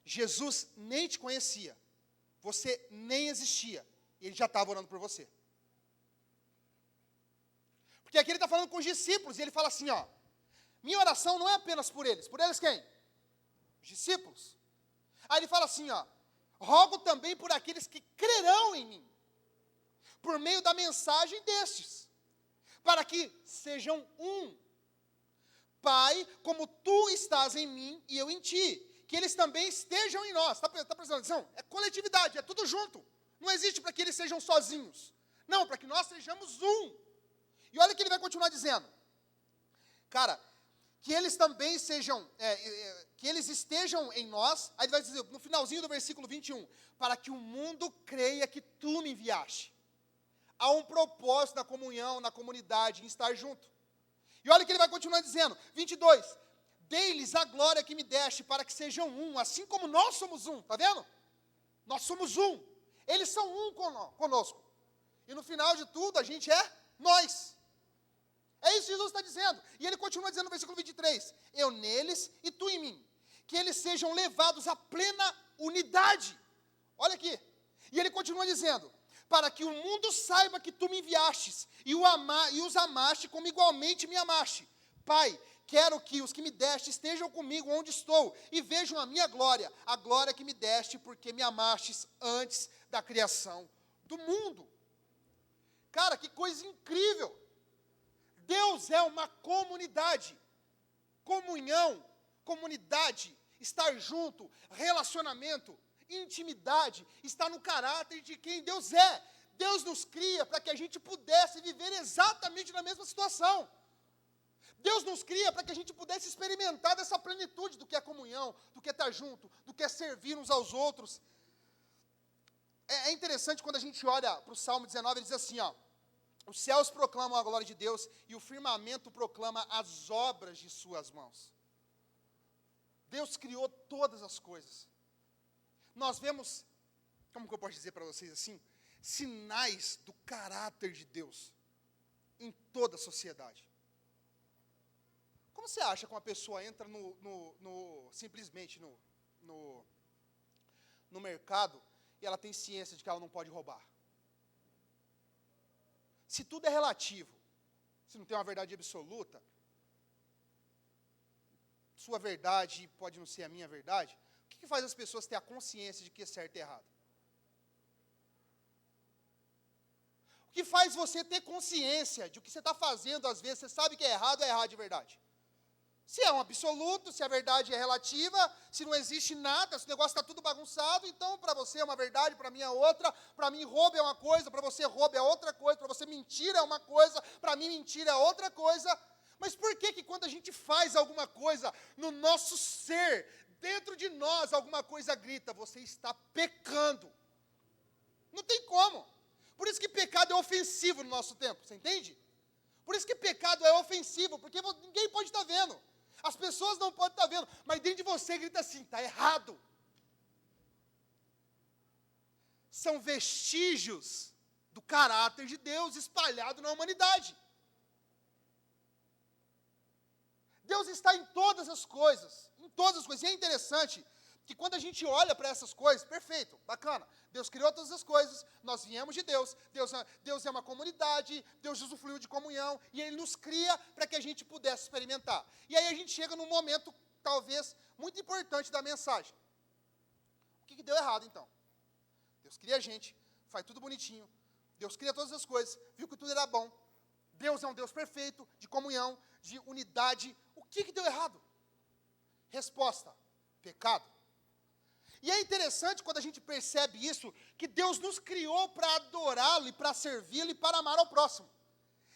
Jesus nem te conhecia, você nem existia, e ele já estava orando por você. Porque aqui ele está falando com os discípulos, e ele fala assim, ó, minha oração não é apenas por eles quem? Os discípulos. Aí ele fala assim, ó, rogo também por aqueles que crerão em mim, por meio da mensagem destes, para que sejam um. Pai, como tu estás em mim e eu em ti, que eles também estejam em nós. Está prestando atenção? É coletividade, é tudo junto. Não existe para que eles sejam sozinhos. Não, para que nós sejamos um. E olha o que ele vai continuar dizendo. Cara, que eles também sejam, que eles estejam em nós, aí ele vai dizer, no finalzinho do versículo 21, para que o mundo creia que tu me enviaste. Há um propósito na comunhão, na comunidade, em estar junto. E olha o que ele vai continuar dizendo, 22, dei-lhes a glória que me deste, para que sejam um, assim como nós somos um, tá vendo? Nós somos um, eles são um conosco. E no final de tudo, a gente é nós. É isso que Jesus está dizendo. E ele continua dizendo no versículo 23, eu neles e tu em mim, que eles sejam levados à plena unidade. Olha aqui. E ele continua dizendo, para que o mundo saiba que tu me enviastes e os amaste como igualmente me amaste. Pai, quero que os que me deste estejam comigo onde estou e vejam a minha glória, a glória que me deste porque me amastes antes da criação do mundo. Cara, que coisa incrível. Deus é uma comunidade, comunhão, comunidade, estar junto, relacionamento, intimidade, está no caráter de quem Deus é. Deus nos cria para que a gente pudesse viver exatamente na mesma situação. Deus nos cria para que a gente pudesse experimentar dessa plenitude do que é comunhão, do que é estar junto, do que é servir uns aos outros. É interessante quando a gente olha para o Salmo 19, ele diz assim, ó, os céus proclamam a glória de Deus e o firmamento proclama as obras de suas mãos. Deus criou todas as coisas. Nós vemos, como que eu posso dizer para vocês assim, sinais do caráter de Deus em toda a sociedade. Como você acha que uma pessoa entra simplesmente no mercado e ela tem ciência de que ela não pode roubar? Se tudo é relativo, se não tem uma verdade absoluta, sua verdade pode não ser a minha verdade, o que faz as pessoas ter a consciência de que é certo e errado? O que faz você ter consciência de o que você está fazendo, às vezes, você sabe que é errado de verdade? Se é um absoluto, se a verdade é relativa, se não existe nada, se o negócio está tudo bagunçado, então para você é uma verdade, para mim é outra, para mim roubo é uma coisa, para você roubo é outra coisa, para você mentira é uma coisa, para mim mentira é outra coisa. Mas por que quando a gente faz alguma coisa no nosso ser, dentro de nós, alguma coisa grita, você está pecando? Não tem como. Por isso que pecado é ofensivo no nosso tempo, você entende? Por isso que pecado é ofensivo, porque ninguém pode estar vendo. As pessoas não podem estar vendo, mas dentro de você grita assim, está errado. São vestígios do caráter de Deus espalhado na humanidade. Deus está em todas as coisas, E é interessante que quando a gente olha para essas coisas, perfeito, bacana, Deus criou todas as coisas, nós viemos de Deus é uma comunidade, Deus usufruiu de comunhão, e Ele nos cria para que a gente pudesse experimentar. E aí a gente chega num momento, talvez, muito importante da mensagem. O que deu errado, então? Deus cria a gente, faz tudo bonitinho, Deus cria todas as coisas, viu que tudo era bom, Deus é um Deus perfeito, de comunhão, de unidade. O que deu errado? Resposta, pecado. E é interessante quando a gente percebe isso, que Deus nos criou para adorá-lo e para servi-lo e para amar ao próximo.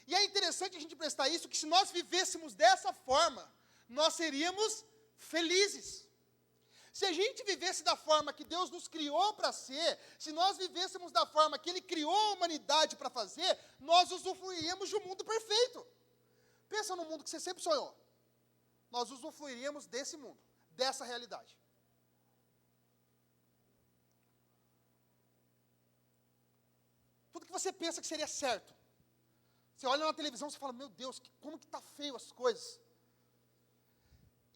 E é interessante a gente prestar isso, que se nós vivêssemos dessa forma, nós seríamos felizes. Se a gente vivesse da forma que Deus nos criou para ser, se nós vivêssemos da forma que Ele criou a humanidade para fazer, nós usufruiríamos de um mundo perfeito. Pensa no mundo que você sempre sonhou. Nós usufruiríamos desse mundo, dessa realidade. Tudo que você pensa que seria certo. Você olha na televisão e fala, meu Deus, como que está feio as coisas.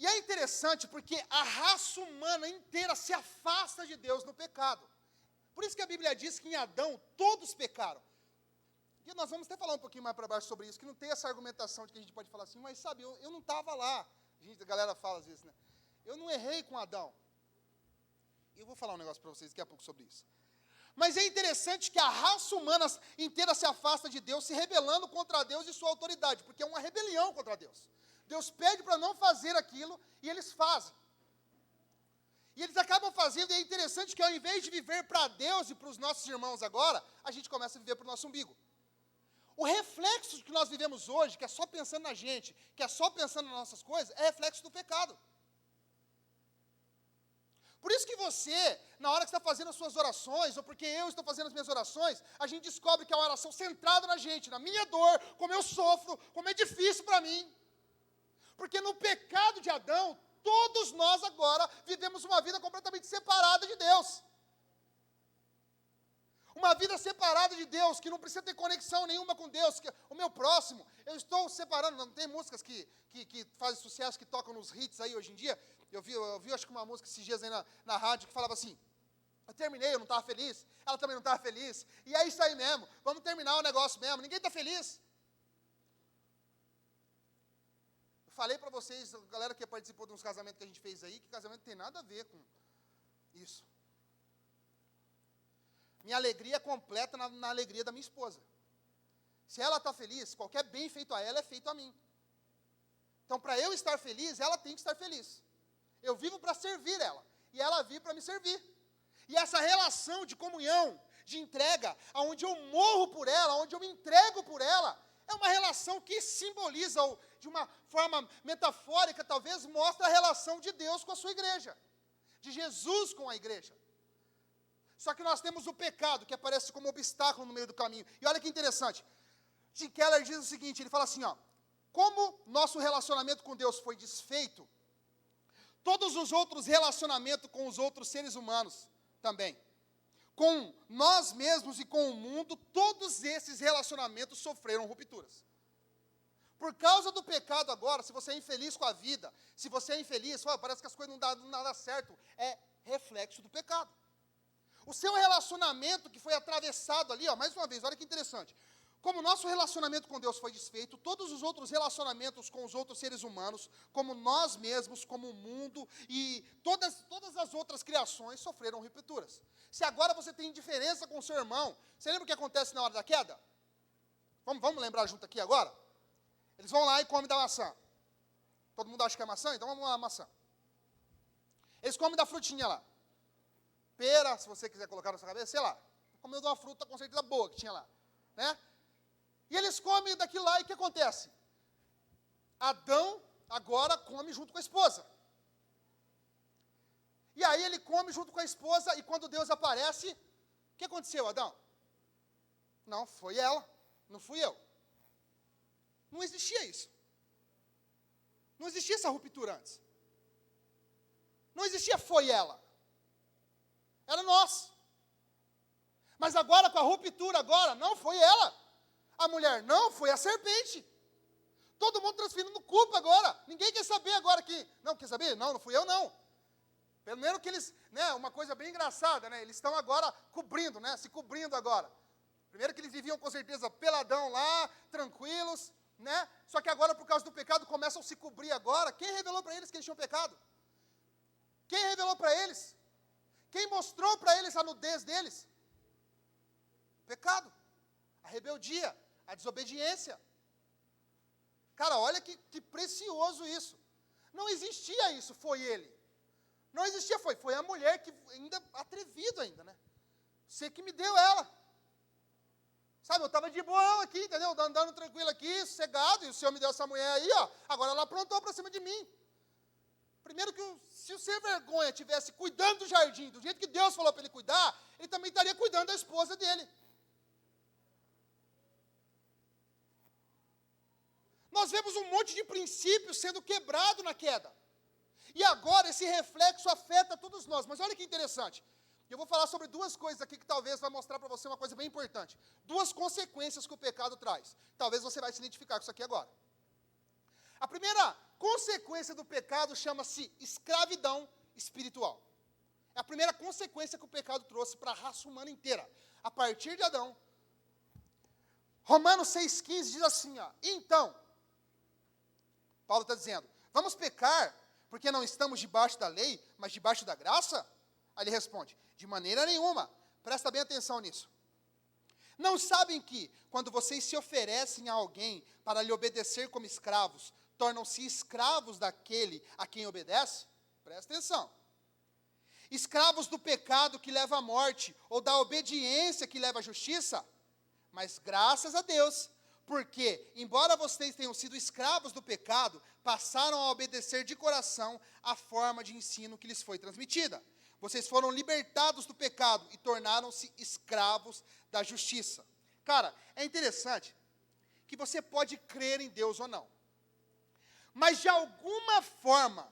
E é interessante porque a raça humana inteira se afasta de Deus no pecado. Por isso que a Bíblia diz que em Adão todos pecaram. E nós vamos até falar um pouquinho mais para baixo sobre isso, que não tem essa argumentação de que a gente pode falar assim, mas sabe, eu não estava lá. A galera fala às vezes, né? Eu não errei com Adão. E eu vou falar um negócio para vocês daqui a pouco sobre isso. Mas é interessante que a raça humana inteira se afasta de Deus, se rebelando contra Deus e sua autoridade, porque é uma rebelião contra Deus. Deus pede para não fazer aquilo e eles fazem. E eles acabam fazendo, e é interessante que ao invés de viver para Deus e para os nossos irmãos agora, a gente começa a viver para o nosso umbigo. O reflexo que nós vivemos hoje, que é só pensando na gente, que é só pensando nas nossas coisas, é reflexo do pecado. Por isso que você, na hora que está fazendo as suas orações, ou porque eu estou fazendo as minhas orações, a gente descobre que é uma oração centrada na gente, na minha dor, como eu sofro, como é difícil para mim. Porque no pecado de Adão, todos nós agora vivemos uma vida completamente separada de Deus. Uma vida separada de Deus, que não precisa ter conexão nenhuma com Deus. Que o meu próximo, eu estou separando, não tem músicas que fazem sucesso, que tocam nos hits aí hoje em dia. Eu vi acho que uma música esses dias aí na rádio que falava assim, eu terminei, eu não estava feliz, ela também não estava feliz, e é isso aí mesmo, vamos terminar o negócio mesmo, ninguém está feliz. Eu falei para vocês, a galera que participou de uns casamentos que a gente fez aí, que casamento não tem nada a ver com isso. Minha alegria é completa na alegria da minha esposa. Se ela está feliz, qualquer bem feito a ela é feito a mim. Então, para eu estar feliz, ela tem que estar feliz. Eu vivo para servir ela, e ela vive para me servir. E essa relação de comunhão, de entrega, onde eu morro por ela, onde eu me entrego por ela, é uma relação que simboliza, ou de uma forma metafórica, talvez, mostra a relação de Deus com a sua igreja, de Jesus com a igreja. Só que nós temos o pecado, que aparece como obstáculo no meio do caminho. E olha que interessante, Tim Keller diz o seguinte, ele fala assim, ó, como nosso relacionamento com Deus foi desfeito, todos os outros relacionamentos com os outros seres humanos também, com nós mesmos e com o mundo, todos esses relacionamentos sofreram rupturas. Por causa do pecado agora, se você é infeliz com a vida, se você é infeliz, parece que as coisas não dão certo, é reflexo do pecado. O seu relacionamento que foi atravessado ali, ó, mais uma vez, olha que interessante. Como o nosso relacionamento com Deus foi desfeito, todos os outros relacionamentos com os outros seres humanos, como nós mesmos, como o mundo e todas as outras criações sofreram rupturas. Se agora você tem indiferença com o seu irmão, você lembra o que acontece na hora da queda? Vamos lembrar junto aqui agora? Eles vão lá e comem da maçã. Todo mundo acha que é maçã? Então vamos lá, maçã. Eles comem da frutinha lá. Pera, se você quiser colocar na sua cabeça, sei lá. Comeu de uma fruta com certeza boa que tinha lá. Né? E eles comem daquilo lá, e o que acontece? Adão agora come junto com a esposa. E aí ele come junto com a esposa, e quando Deus aparece, o que aconteceu, Adão? Não, foi ela, não fui eu. Não existia isso. Não existia essa ruptura antes. Não existia foi ela. Era nós. Mas agora, com a ruptura agora, não foi ela. A mulher, não, foi a serpente. Todo mundo transferindo culpa agora. Ninguém quer saber agora que... Não, quer saber? Não, não fui eu, não. Pelo menos que eles... Né, uma coisa bem engraçada, né? Eles estão agora cobrindo, né? Se cobrindo agora. Primeiro que eles viviam, com certeza, peladão lá, tranquilos, né? Só que agora, por causa do pecado, começam a se cobrir agora. Quem revelou para eles que eles tinham pecado? Quem revelou para eles? Quem mostrou para eles a nudez deles? Pecado. A rebeldia. A desobediência. Cara, olha que precioso isso. Não existia isso, foi ele. Não existia, foi a mulher que ainda, atrevido ainda, né? Você que me deu ela. Sabe, eu estava de boa aqui, entendeu? Andando tranquilo aqui, sossegado, e o Senhor me deu essa mulher aí, ó. Agora ela aprontou para cima de mim. Primeiro que se o sem vergonha estivesse cuidando do jardim, do jeito que Deus falou para ele cuidar, ele também estaria cuidando da esposa dele. Nós vemos um monte de princípios sendo quebrado na queda. E agora esse reflexo afeta todos nós. Mas olha que interessante. Eu vou falar sobre duas coisas aqui que talvez vai mostrar para você uma coisa bem importante. Duas consequências que o pecado traz. Talvez você vai se identificar com isso aqui agora. A primeira consequência do pecado chama-se escravidão espiritual. É a primeira consequência que o pecado trouxe para a raça humana inteira. A partir de Adão. Romanos 6,15 diz assim, ó, então, Paulo está dizendo, vamos pecar porque não estamos debaixo da lei, mas debaixo da graça? Aí ele responde, de maneira nenhuma. Presta bem atenção nisso. Não sabem que, quando vocês se oferecem a alguém para lhe obedecer como escravos, tornam-se escravos daquele a quem obedece? Presta atenção. Escravos do pecado que leva à morte, ou da obediência que leva à justiça? Mas graças a Deus, porque, embora vocês tenham sido escravos do pecado, passaram a obedecer de coração a forma de ensino que lhes foi transmitida. Vocês foram libertados do pecado e tornaram-se escravos da justiça. Cara, é interessante que você pode crer em Deus ou não. Mas, de alguma forma,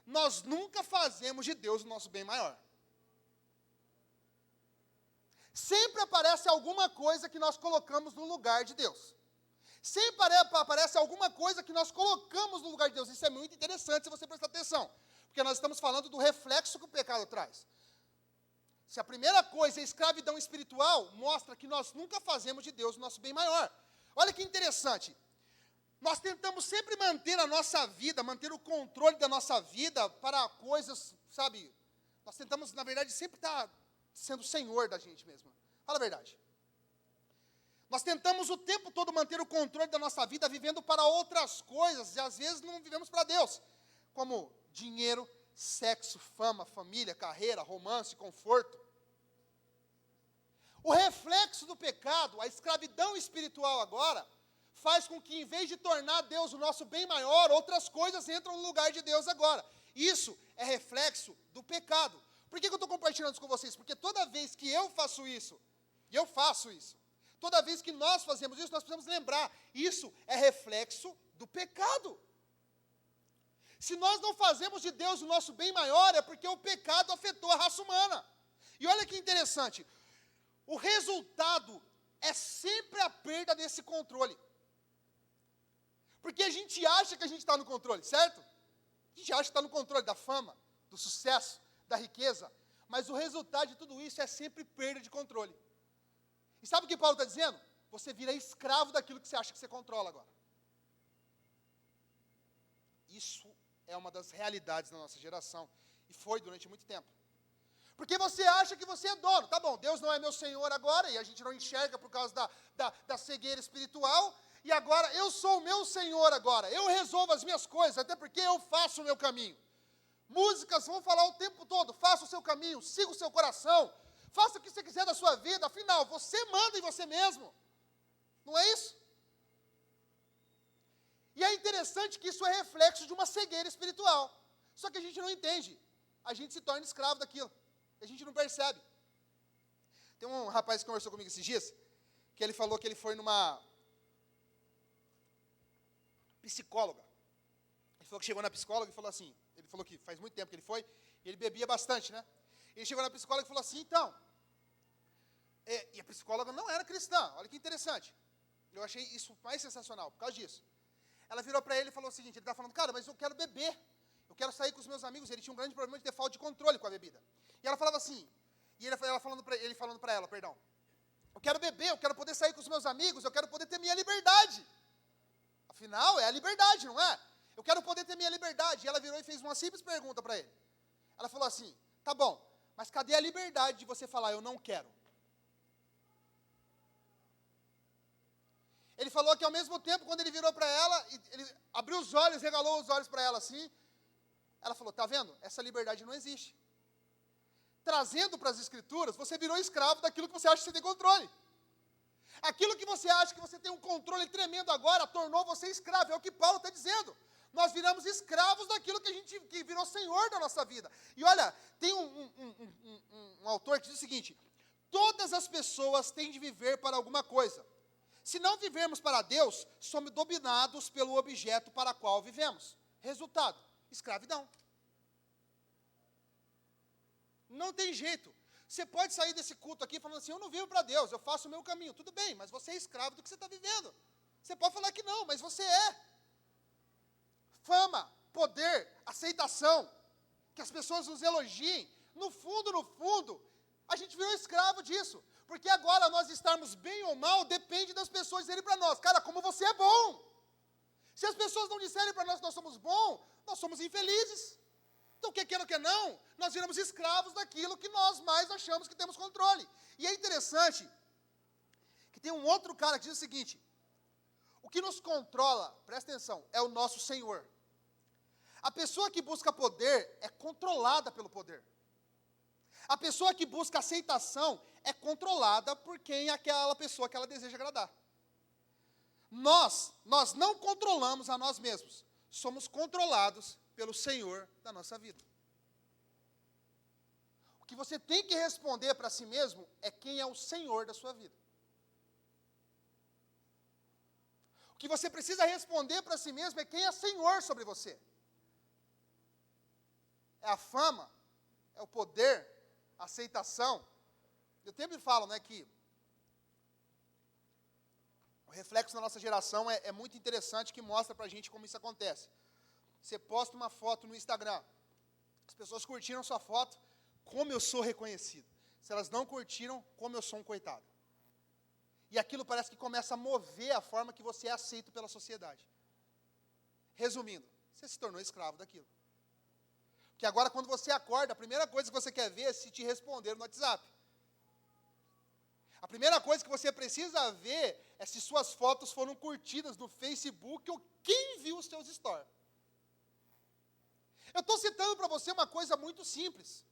nós nunca fazemos de Deus o nosso bem maior. Sempre aparece alguma coisa que nós colocamos no lugar de Deus. Sempre aparece alguma coisa que nós colocamos no lugar de Deus. Isso é muito interessante se você prestar atenção. Porque nós estamos falando do reflexo que o pecado traz. Se a primeira coisa é escravidão espiritual, mostra que nós nunca fazemos de Deus o nosso bem maior. Olha que interessante. Nós tentamos sempre manter a nossa vida, manter o controle da nossa vida para coisas, sabe? Nós tentamos, na verdade, sempre estar sendo senhor da gente mesmo. Fala a verdade. Nós tentamos o tempo todo manter o controle da nossa vida, vivendo para outras coisas, e às vezes não vivemos para Deus, como dinheiro, sexo, fama, família, carreira, romance, conforto. O reflexo do pecado, a escravidão espiritual agora, faz com que, em vez de tornar Deus o nosso bem maior, outras coisas entram no lugar de Deus agora. Isso é reflexo do pecado. Por que eu estou compartilhando isso com vocês? Porque toda vez que eu faço isso, e eu faço isso, toda vez que nós fazemos isso, nós precisamos lembrar, isso é reflexo do pecado. Se nós não fazemos de Deus o nosso bem maior, é porque o pecado afetou a raça humana. E olha que interessante, o resultado é sempre a perda desse controle. Porque a gente acha que a gente está no controle, certo? A gente acha que está no controle da fama, do sucesso, da riqueza. Mas o resultado de tudo isso é sempre perda de controle. E sabe o que Paulo está dizendo? Você vira escravo daquilo que você acha que você controla agora. Isso é uma das realidades da nossa geração. E foi durante muito tempo. Porque você acha que você é dono. Tá bom, Deus não é meu Senhor agora, e a gente não enxerga por causa da cegueira espiritual. E agora, eu sou o meu Senhor agora. Eu resolvo as minhas coisas, até porque eu faço o meu caminho. Músicas vão falar o tempo todo. Faça o seu caminho, siga o seu coração. Faça o que você quiser da sua vida. Afinal, você manda em você mesmo. Não é isso? E é interessante que isso é reflexo de uma cegueira espiritual. Só que a gente não entende. A gente se torna escravo daquilo. A gente não percebe. Tem um rapaz que conversou comigo esses dias, que ele falou que ele foi numa psicóloga. Ele falou que chegou na psicóloga e falou assim, ele falou que faz muito tempo que ele foi, e ele bebia bastante, né? Ele chegou na psicóloga e falou assim, então, e a psicóloga não era cristã, olha que interessante. Eu achei isso mais sensacional, por causa disso. Ela virou para ele e falou o seguinte, ele está falando, cara, mas eu quero beber, eu quero sair com os meus amigos, ele tinha um grande problema de ter falta de controle com a bebida. E ela falava assim, e ele falando para ela, eu quero beber, eu quero poder sair com os meus amigos, eu quero poder ter minha liberdade. Afinal, é a liberdade, não é? Eu quero poder ter minha liberdade. E ela virou e fez uma simples pergunta para ele. Ela falou assim, tá bom, mas cadê a liberdade de você falar, eu não quero? Ele falou que ao mesmo tempo, quando ele virou para ela, ele abriu os olhos, regalou os olhos para ela assim, ela falou, tá vendo? Essa liberdade não existe. Trazendo para as escrituras, você virou escravo daquilo que você acha que você tem controle. Aquilo que você acha que você tem um controle tremendo agora, tornou você escravo, é o que Paulo está dizendo. Nós viramos escravos daquilo que virou senhor da nossa vida. E olha, tem um autor que diz o seguinte: todas as pessoas têm de viver para alguma coisa. Se não vivermos para Deus, somos dominados pelo objeto para qual vivemos. Resultado, escravidão. Não tem jeito. Você pode sair desse culto aqui falando assim: eu não vivo para Deus, eu faço o meu caminho. Tudo bem, mas você é escravo do que você está vivendo. Você pode falar que não, mas você é. Fama, poder, aceitação, que as pessoas nos elogiem. No fundo, a gente virou escravo disso. Porque agora nós estarmos bem ou mal depende das pessoas dizerem para nós: cara, como você é bom. Se as pessoas não disserem para nós que nós somos bons, nós somos infelizes. Então, quer queira ou quer não, nós viramos escravos daquilo que nós mais achamos que temos controle. E é interessante que tem um outro cara que diz o seguinte: o que nos controla, presta atenção, é o nosso Senhor. A pessoa que busca poder é controlada pelo poder. A pessoa que busca aceitação é controlada por quem é aquela pessoa que ela deseja agradar. Nós não controlamos a nós mesmos, somos controlados pelo Senhor da nossa vida. O que você tem que responder para si mesmo é quem é o Senhor da sua vida. O que você precisa responder para si mesmo é quem é Senhor sobre você. É a fama, é o poder, a aceitação. Eu sempre falo, que o reflexo da nossa geração é muito interessante, que mostra para a gente como isso acontece. Você posta uma foto no Instagram, as pessoas curtiram sua foto, como eu sou reconhecido. Se elas não curtiram, como eu sou um coitado. E aquilo parece que começa a mover a forma que você é aceito pela sociedade. Resumindo, você se tornou escravo daquilo. Porque agora, quando você acorda, a primeira coisa que você quer ver é se te responderam no WhatsApp. A primeira coisa que você precisa ver é se suas fotos foram curtidas no Facebook ou quem viu os seus stories. Eu estou citando para você uma coisa muito simples,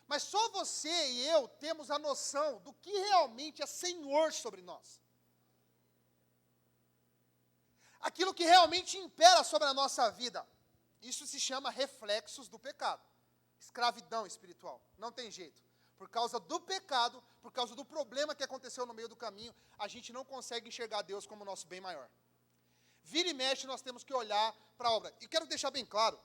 mas só você e eu temos a noção do que realmente é Senhor sobre nós. Aquilo que realmente impera sobre a nossa vida. Isso se chama reflexos do pecado. Escravidão espiritual. Não tem jeito. Por causa do pecado, por causa do problema que aconteceu no meio do caminho, a gente não consegue enxergar Deus como nosso bem maior. Vira e mexe, nós temos que olhar para a obra. E quero deixar bem claro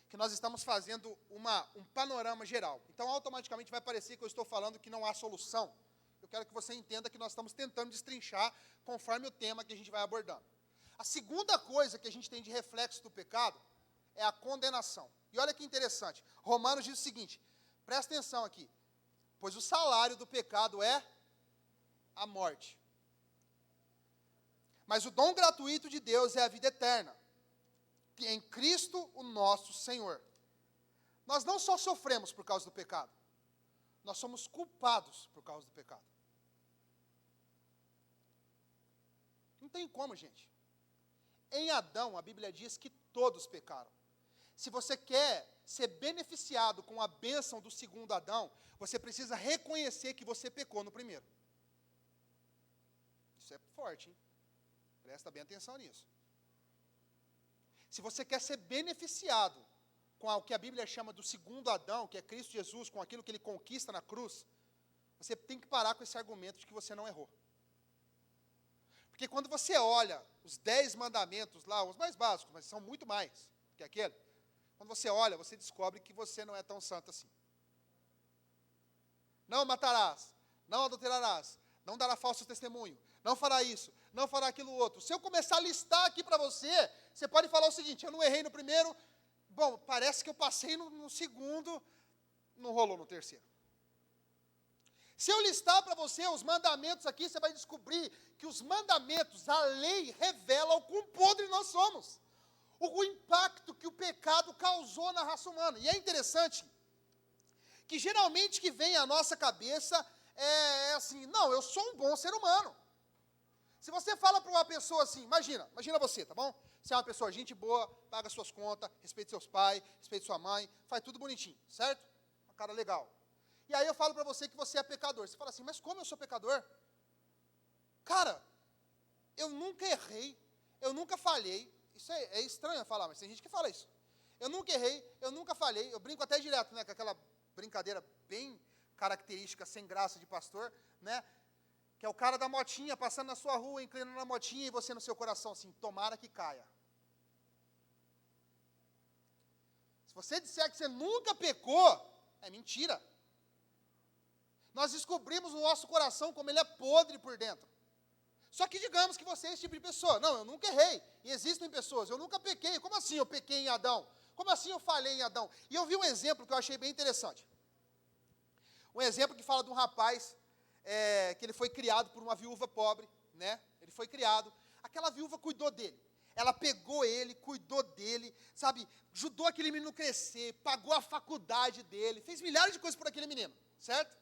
que nós estamos fazendo um panorama geral. Então, automaticamente vai parecer que eu estou falando que não há solução. Eu quero que você entenda que nós estamos tentando destrinchar conforme o tema que a gente vai abordando. A segunda coisa que a gente tem de reflexo do pecado é a condenação. E olha que interessante. Romanos diz o seguinte, presta atenção aqui. Pois o salário do pecado é a morte. Mas o dom gratuito de Deus é a vida eterna, que em Cristo o nosso Senhor. Nós não só sofremos por causa do pecado, nós somos culpados por causa do pecado. Não tem como, gente. Em Adão, a Bíblia diz que todos pecaram. Se você quer ser beneficiado com a bênção do segundo Adão, você precisa reconhecer que você pecou no primeiro. Isso é forte, hein? Presta bem atenção nisso. Se você quer ser beneficiado com o que a Bíblia chama do segundo Adão, que é Cristo Jesus, com aquilo que ele conquista na cruz, você tem que parar com esse argumento de que você não errou. Porque quando você olha os 10 mandamentos lá, os mais básicos, mas são muito mais que aquele, quando você olha, você descobre que você não é tão santo assim. Não matarás, não adulterarás, não dará falso testemunho, não fará isso, não fará aquilo outro. Se eu começar a listar aqui para você, você pode falar o seguinte: eu não errei no primeiro, bom, parece que eu passei no segundo, não rolou no terceiro. Se eu listar para você os mandamentos aqui, você vai descobrir que os mandamentos, a lei, revela o quão podre nós somos. O impacto que o pecado causou na raça humana. E é interessante que geralmente que vem à nossa cabeça é assim: não, eu sou um bom ser humano. Se você fala para uma pessoa assim, imagina você, tá bom? Você é uma pessoa gente boa, paga suas contas, respeita seus pais, respeita sua mãe, faz tudo bonitinho, certo? Uma cara legal. E aí eu falo para você que você é pecador. Você fala assim: mas como eu sou pecador? Cara, eu nunca errei, eu nunca falhei. Isso é estranho falar, mas tem gente que fala isso. Eu nunca errei, eu nunca falhei, eu brinco até direto, né, com aquela brincadeira bem característica, sem graça de pastor, né, que é o cara da motinha passando na sua rua, inclinando na motinha e você no seu coração assim, tomara que caia. Se você disser que você nunca pecou, é mentira. Nós descobrimos no nosso coração como ele é podre por dentro. Só que digamos que você é esse tipo de pessoa. Não, eu nunca errei. E existem pessoas, eu nunca pequei. Como assim eu pequei em Adão? Como assim eu falhei em Adão? E eu vi um exemplo que eu achei bem interessante. Um exemplo que fala de um rapaz que ele foi criado por uma viúva pobre, né? Ele foi criado. Aquela viúva cuidou dele. Ela pegou ele, cuidou dele, sabe? Ajudou aquele menino a crescer, pagou a faculdade dele, fez milhares de coisas por aquele menino, certo?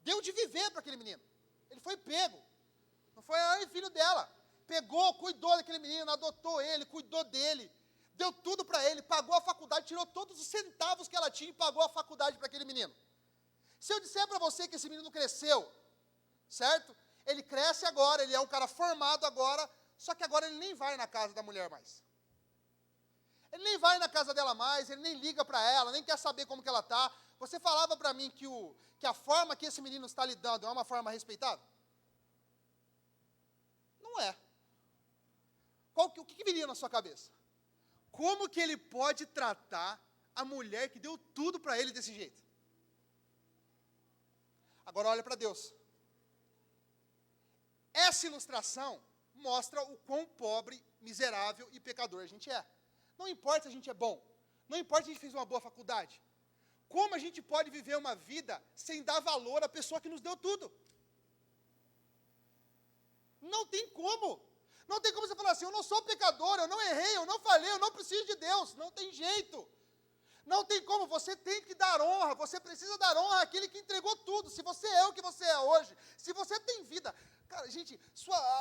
Deu de viver para aquele menino. Ele foi pego. Não foi filho dela. Pegou, cuidou daquele menino, adotou ele, cuidou dele, deu tudo para ele, pagou a faculdade, tirou todos os centavos que ela tinha e pagou a faculdade para aquele menino. Se eu disser para você que esse menino cresceu, certo? Ele cresce agora, ele é um cara formado agora, só que agora ele nem vai na casa da mulher mais. Ele nem vai na casa dela mais, ele nem liga para ela, nem quer saber como que ela está. Você falava para mim que a forma que esse menino está lidando é uma forma respeitável? Não é. O que viria na sua cabeça? Como que ele pode tratar a mulher que deu tudo para ele desse jeito? Agora olha para Deus. Essa ilustração mostra o quão pobre, miserável e pecador a gente é. Não importa se a gente é bom, não importa se a gente fez uma boa faculdade. Como a gente pode viver uma vida sem dar valor à pessoa que nos deu tudo? Não tem como. Não tem como você falar assim, eu não sou pecador, eu não errei, eu não falhei, eu não preciso de Deus. Não tem jeito. Não tem como, você tem que dar honra, você precisa dar honra àquele que entregou tudo. Se você é o que você é hoje, se você tem vida, cara, gente,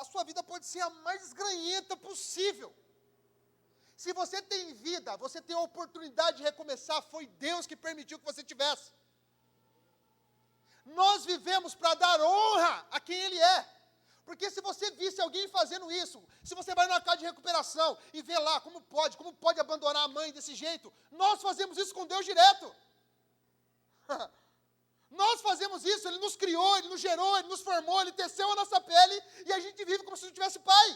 a sua vida pode ser a mais esgranhenta possível. Se você tem vida, você tem a oportunidade de recomeçar, foi Deus que permitiu que você tivesse. Nós vivemos para dar honra a quem Ele é. Porque se você visse alguém fazendo isso, se você vai numa casa de recuperação e vê lá como pode abandonar a mãe desse jeito, nós fazemos isso com Deus direto. Nós fazemos isso, Ele nos criou, Ele nos gerou, Ele nos formou, Ele teceu a nossa pele e a gente vive como se não tivesse pai.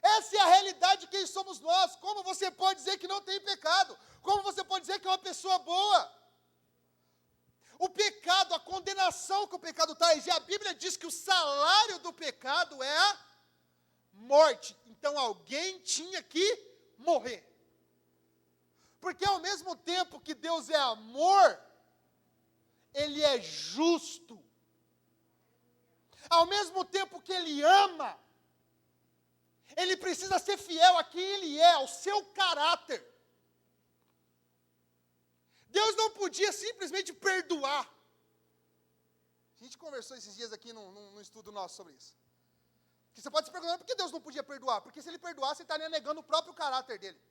Essa é a realidade de quem somos nós. Como você pode dizer que não tem pecado? Como você pode dizer que é uma pessoa boa? O pecado, a condenação que o pecado traz, e a Bíblia diz que o salário do pecado é a morte. Então alguém tinha que morrer. Porque ao mesmo tempo que Deus é amor, Ele é justo. Ao mesmo tempo que Ele ama, Ele precisa ser fiel a quem Ele é, ao seu caráter. Deus não podia simplesmente perdoar. A gente conversou esses dias aqui num estudo nosso sobre isso. Que você pode se perguntar por que Deus não podia perdoar? Porque se Ele perdoasse, Ele estaria negando o próprio caráter dEle.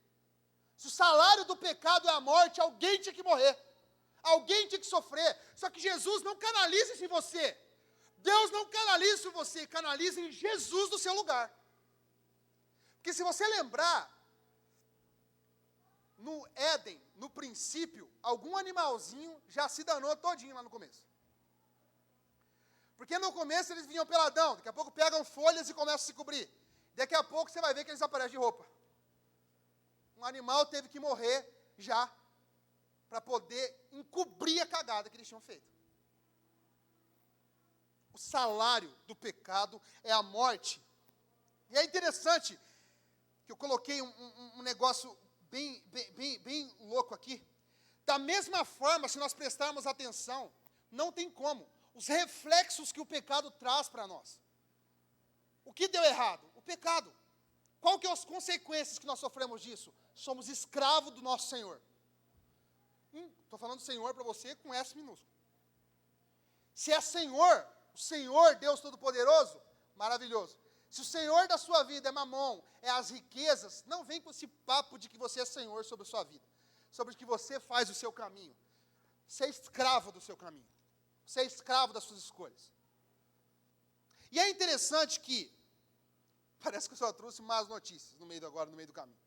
Se o salário do pecado é a morte, alguém tinha que morrer. Alguém tinha que sofrer. Só que Jesus não canaliza isso em você. Deus não canaliza isso em você, canaliza em Jesus no seu lugar. Porque se você lembrar, no Éden, no princípio, algum animalzinho já se danou todinho lá no começo. Porque no começo eles vinham peladão, daqui a pouco pegam folhas e começam a se cobrir. Daqui a pouco você vai ver que eles aparecem de roupa. Um animal teve que morrer já, para poder encobrir a cagada que eles tinham feito. O salário do pecado é a morte. E é interessante que eu coloquei um negócio bem louco aqui. Da mesma forma, se nós prestarmos atenção, não tem como. Os reflexos que o pecado traz para nós. O que deu errado? O pecado. Qual que são as consequências que nós sofremos disso? Somos escravos do nosso Senhor. Estou falando Senhor para você com S minúsculo. Se é Senhor, o Senhor Deus Todo-Poderoso, maravilhoso. Se o Senhor da sua vida é mamon, é as riquezas, não vem com esse papo de que você é Senhor sobre a sua vida, sobre que você faz o seu caminho. Você é escravo do seu caminho. Você é escravo das suas escolhas. E é interessante que Parece que eu só trouxe más notícias no meio do caminho.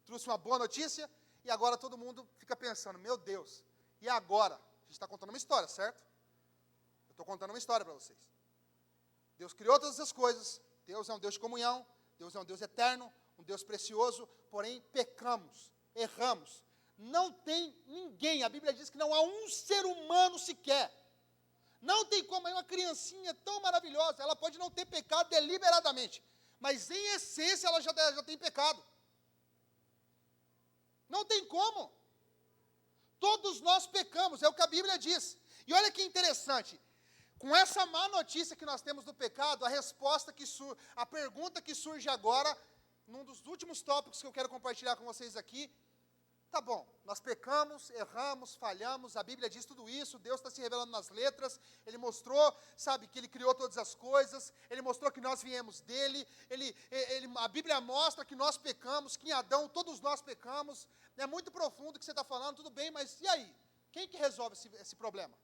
Trouxe uma boa notícia e agora todo mundo fica pensando, meu Deus, e agora? A gente está contando uma história, certo? Eu estou contando uma história para vocês. Deus criou todas as coisas, Deus é um Deus de comunhão, Deus é um Deus eterno, um Deus precioso, porém pecamos, erramos. Não tem ninguém, a Bíblia diz que não há um ser humano sequer. Não tem como, é uma criancinha tão maravilhosa, ela pode não ter pecado deliberadamente, mas em essência ela já tem pecado. Não tem como. Todos nós pecamos, é o que a Bíblia diz. E olha que interessante, com essa má notícia que nós temos do pecado, a pergunta que surge agora, num dos últimos tópicos que eu quero compartilhar com vocês aqui, tá bom, nós pecamos, erramos, falhamos, a Bíblia diz tudo isso, Deus está se revelando nas letras, Ele mostrou, sabe, que Ele criou todas as coisas, Ele mostrou que nós viemos dEle, a Bíblia mostra que nós pecamos, que em Adão todos nós pecamos, é muito profundo o que você está falando, tudo bem, mas e aí? Quem que resolve esse problema?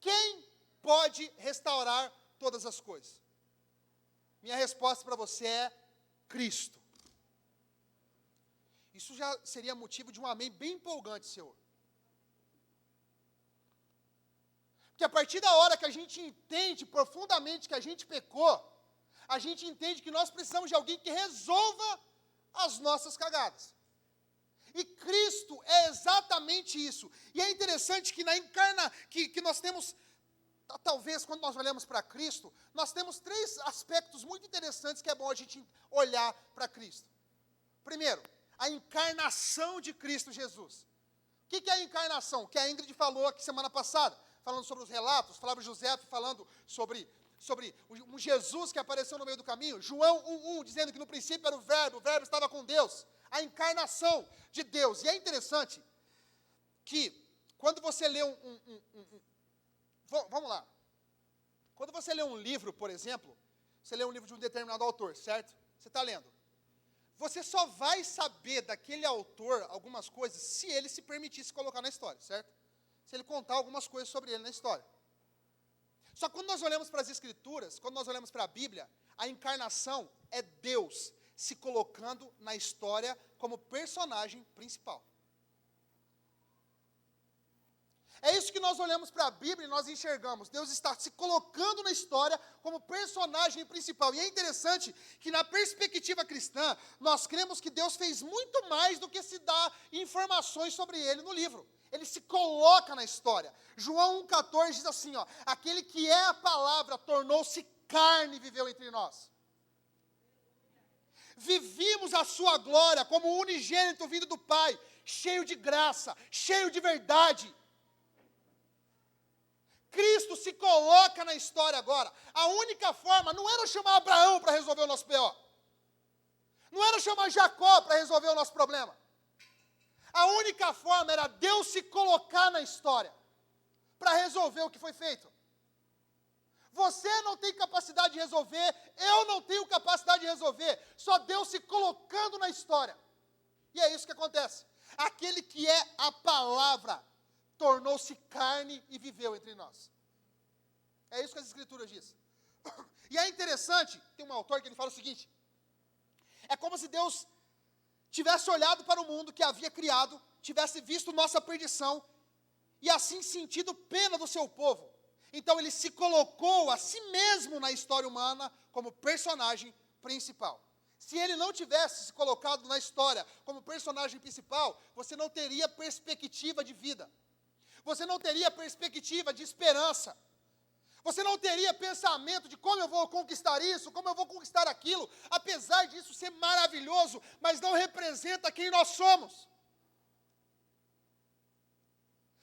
Quem pode restaurar todas as coisas? Minha resposta para você é Cristo. Isso já seria motivo de um amém bem empolgante, Senhor. Porque a partir da hora que a gente entende profundamente que a gente pecou, a gente entende que nós precisamos de alguém que resolva as nossas cagadas. E Cristo é exatamente isso. E é interessante que que nós temos, talvez quando nós olhamos para Cristo, nós temos 3 aspectos muito interessantes que é bom a gente olhar para Cristo. Primeiro, a encarnação de Cristo Jesus. O que é a encarnação? Que a Ingrid falou aqui semana passada, falando sobre os relatos, Flávio José falando sobre um Jesus que apareceu no meio do caminho, João 1:1, dizendo que no princípio era o verbo estava com Deus, a encarnação de Deus. E é interessante que, quando você lê vamos lá, quando você lê um livro, por exemplo, você lê um livro de um determinado autor, certo? Você está lendo. Você só vai saber daquele autor algumas coisas se ele se permitisse colocar na história, certo? Se ele contar algumas coisas sobre ele na história. Só que quando nós olhamos para as Escrituras, quando nós olhamos para a Bíblia, a encarnação é Deus se colocando na história como personagem principal. É isso que nós olhamos para a Bíblia e nós enxergamos. Deus está se colocando na história como personagem principal. E é interessante que na perspectiva cristã, nós cremos que Deus fez muito mais do que se dar informações sobre Ele no livro. Ele se coloca na história. João 1,14 diz assim, ó, aquele que é a palavra tornou-se carne e viveu entre nós. Vivimos a sua glória como unigênito vindo do Pai, cheio de graça, cheio de verdade. Cristo se coloca na história agora. A única forma não era chamar Abraão para resolver o nosso B.O. Não era chamar Jacó para resolver o nosso problema. A única forma era Deus se colocar na história para resolver o que foi feito. Você não tem capacidade de resolver, eu não tenho capacidade de resolver, só Deus se colocando na história. E é isso que acontece. Aquele que é a palavra tornou-se carne e viveu entre nós. É isso que as Escrituras dizem. E é interessante, tem um autor que ele fala o seguinte, é como se Deus tivesse olhado para o mundo que havia criado, tivesse visto nossa perdição, e assim sentido pena do seu povo. Então ele se colocou a si mesmo na história humana como personagem principal. Se ele não tivesse se colocado na história como personagem principal, você não teria perspectiva de vida. Você não teria perspectiva de esperança. Você não teria pensamento de como eu vou conquistar isso, como eu vou conquistar aquilo, apesar disso ser maravilhoso, mas não representa quem nós somos.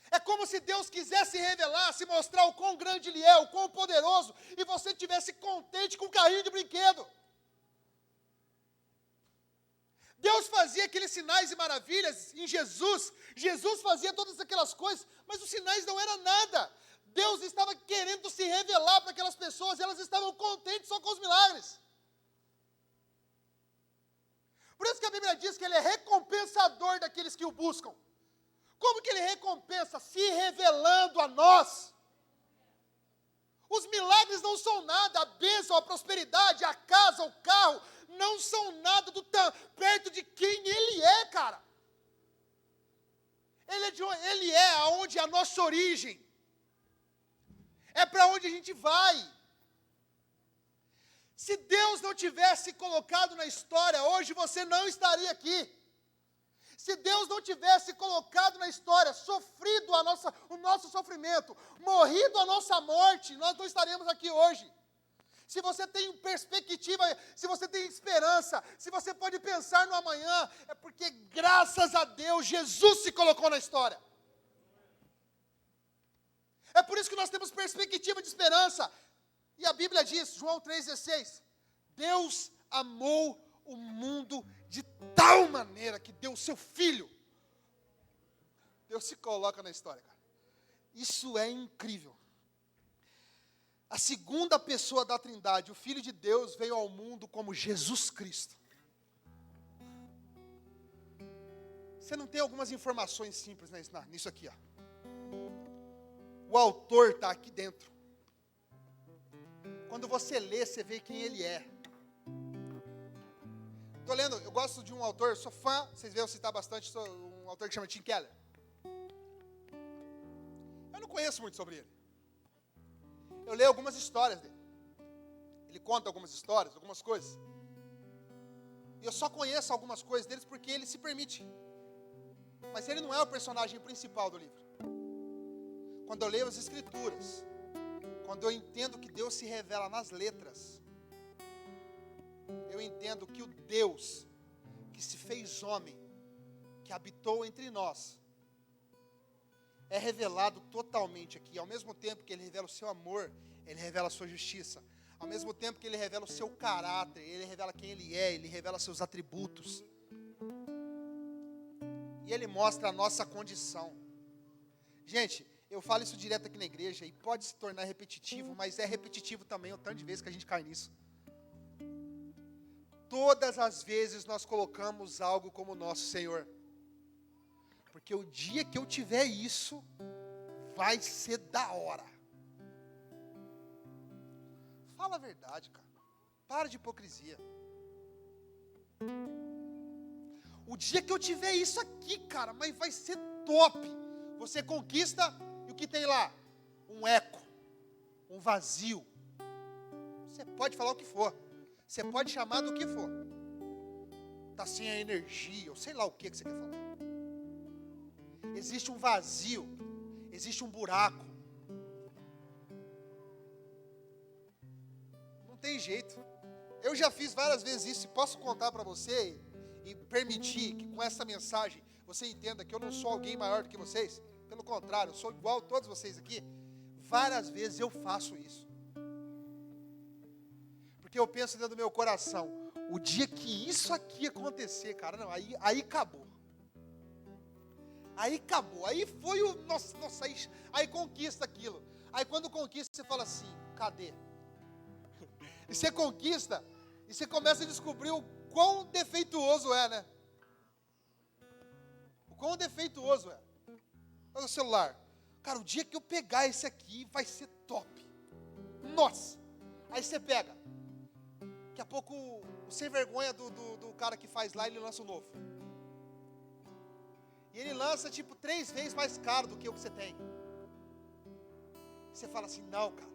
É como se Deus quisesse revelar, se mostrar o quão grande Ele é, o quão poderoso, e você estivesse contente com um carrinho de brinquedo. Deus fazia aqueles sinais e maravilhas em Jesus, Jesus fazia todas aquelas coisas, mas os sinais não eram nada. Deus estava querendo se revelar para aquelas pessoas, e elas estavam contentes só com os milagres. Por isso que a Bíblia diz que Ele é recompensador daqueles que o buscam. Como que Ele recompensa? Se revelando a nós. Os milagres não são nada, a bênção, a prosperidade, a casa, o carro, não são nada perto de quem Ele é, cara. Ele é aonde é a nossa origem. É para onde a gente vai. Se Deus não tivesse colocado na história, hoje você não estaria aqui. Se Deus não tivesse colocado na história, sofrido o nosso sofrimento, morrido a nossa morte, nós não estaríamos aqui hoje. Se você tem perspectiva, se você tem esperança, se você pode pensar no amanhã, é porque graças a Deus Jesus se colocou na história. É por isso que nós temos perspectiva de esperança. E a Bíblia diz, João 3,16, Deus amou o mundo de tal maneira que deu o seu Filho. Deus se coloca na história, cara. Isso é incrível. A segunda pessoa da Trindade, o Filho de Deus, veio ao mundo como Jesus Cristo. Você não tem algumas informações simples nisso aqui, ó. O autor está aqui dentro. Quando você lê, você vê quem ele é. Estou lendo, eu gosto de um autor, sou fã, vocês veem eu citar bastante, sou um autor que chama Tim Keller. Eu não conheço muito sobre ele. Eu leio algumas histórias dele. Ele conta algumas histórias, algumas coisas. E eu só conheço algumas coisas deles porque ele se permite. Mas ele não é o personagem principal do livro. Quando eu leio as Escrituras, quando eu entendo que Deus se revela nas letras, eu entendo que o Deus que se fez homem, que habitou entre nós, é revelado totalmente aqui. Ao mesmo tempo que Ele revela o seu amor, Ele revela a sua justiça. Ao mesmo tempo que Ele revela o seu caráter, Ele revela quem Ele é, Ele revela seus atributos. E Ele mostra a nossa condição. Gente, eu falo isso direto aqui na igreja e pode se tornar repetitivo, mas é repetitivo também o tanto de vezes que a gente cai nisso. Todas as vezes nós colocamos algo como nosso Senhor. Porque o dia que eu tiver isso, vai ser da hora. Fala a verdade, cara. Para de hipocrisia. O dia que eu tiver isso aqui, cara, mas vai ser top. Você conquista e o que tem lá? Um eco, um vazio. Você pode falar o que for. Você pode chamar do que for. Está sem a energia, ou sei lá o que você quer falar. Existe um vazio, existe um buraco. Não tem jeito. Eu já fiz várias vezes isso e posso contar para você e permitir que com essa mensagem você entenda que eu não sou alguém maior do que vocês. Pelo contrário, eu sou igual a todos vocês aqui. Várias vezes eu faço isso. Porque eu penso dentro do meu coração, o dia que isso aqui acontecer, cara, não, aí acabou. Aí acabou, aí foi o, nossa, aí conquista aquilo. Aí quando conquista, você fala assim, cadê? E você conquista, e você começa a descobrir o quão defeituoso é, né? O quão defeituoso é. Olha o celular. Cara, o dia que eu pegar esse aqui, vai ser top. Nossa! Aí você pega. Daqui a pouco, o sem vergonha do cara que faz lá, ele lança um novo. E ele lança, 3 vezes mais caro do que o que você tem. Você fala assim, não, cara.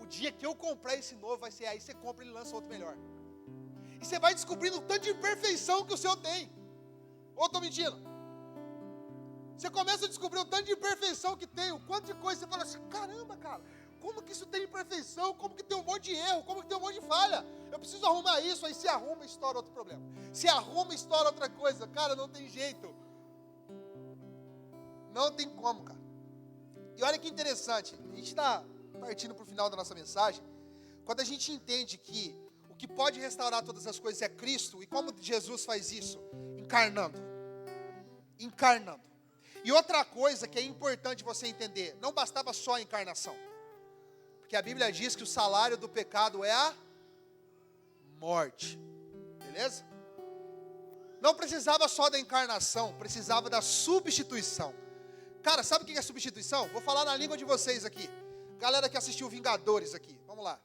O dia que eu comprar esse novo vai ser aí. Você compra e ele lança outro melhor. E você vai descobrindo o tanto de imperfeição que o seu tem. Ou estou mentindo? Você começa a descobrir o tanto de imperfeição que tem. O quanto de coisa. Você fala assim, caramba, cara. Como que isso tem imperfeição? Como que tem um monte de erro? Como que tem um monte de falha? Eu preciso arrumar isso. Aí se arruma, estoura outro problema. Se arruma, estoura outra coisa. Cara, não tem jeito. Não tem como, cara. E olha que interessante. A gente está partindo para o final da nossa mensagem. Quando a gente entende que o que pode restaurar todas as coisas é Cristo. E como Jesus faz isso? Encarnando. Encarnando. E outra coisa que é importante você entender. Não bastava só a encarnação. Porque a Bíblia diz que o salário do pecado é a morte. Beleza? Não precisava só da encarnação. Precisava da substituição. Cara, sabe o que é substituição? Vou falar na língua de vocês aqui. Galera que assistiu Vingadores aqui, vamos lá.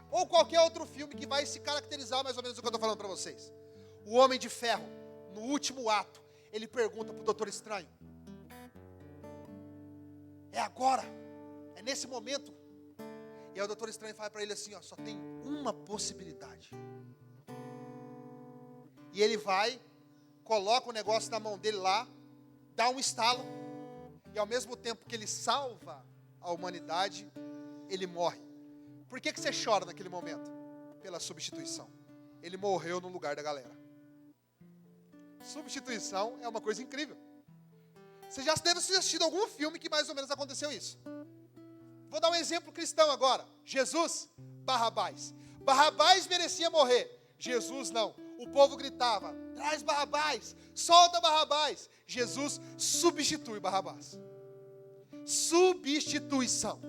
Ou qualquer outro filme que vai se caracterizar mais ou menos o que eu estou falando para vocês. O Homem de Ferro, no último ato, ele pergunta para o Doutor Estranho: é agora? É nesse momento? E aí o Doutor Estranho fala para ele assim, ó, só tem uma possibilidade. E ele vai, coloca o negócio na mão dele lá, dá um estalo, e ao mesmo tempo que ele salva a humanidade, ele morre. Por que você chora naquele momento? Pela substituição. Ele morreu no lugar da galera. Substituição é uma coisa incrível. Você já deve ter assistido algum filme que mais ou menos aconteceu isso. Vou dar um exemplo cristão agora. Jesus, Barrabás. Barrabás merecia morrer. Jesus não. O povo gritava: traz Barrabás, solta Barrabás. Jesus substitui Barrabás. Substituição.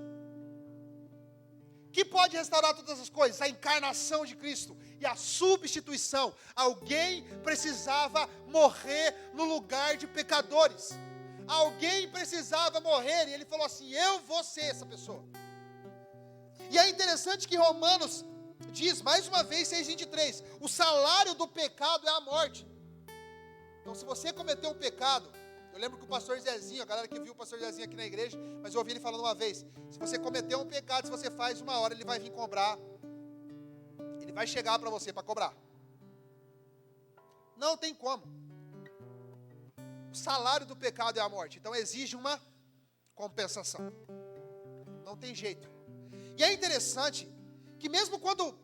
Que pode restaurar todas as coisas? A encarnação de Cristo e a substituição. Alguém precisava morrer no lugar de pecadores. Alguém precisava morrer, e ele falou assim: eu vou ser essa pessoa. E é interessante que Romanos diz, mais uma vez, 6,23, o salário do pecado é a morte. Então, se você cometeu um pecado, eu lembro que o pastor Zezinho, a galera que viu o pastor Zezinho aqui na igreja, mas eu ouvi ele falando uma vez, se você cometeu um pecado, se você faz uma hora, ele vai vir cobrar, ele vai chegar para você para cobrar. Não tem como. O salário do pecado é a morte, então exige uma compensação. Não tem jeito. E é interessante que mesmo quando,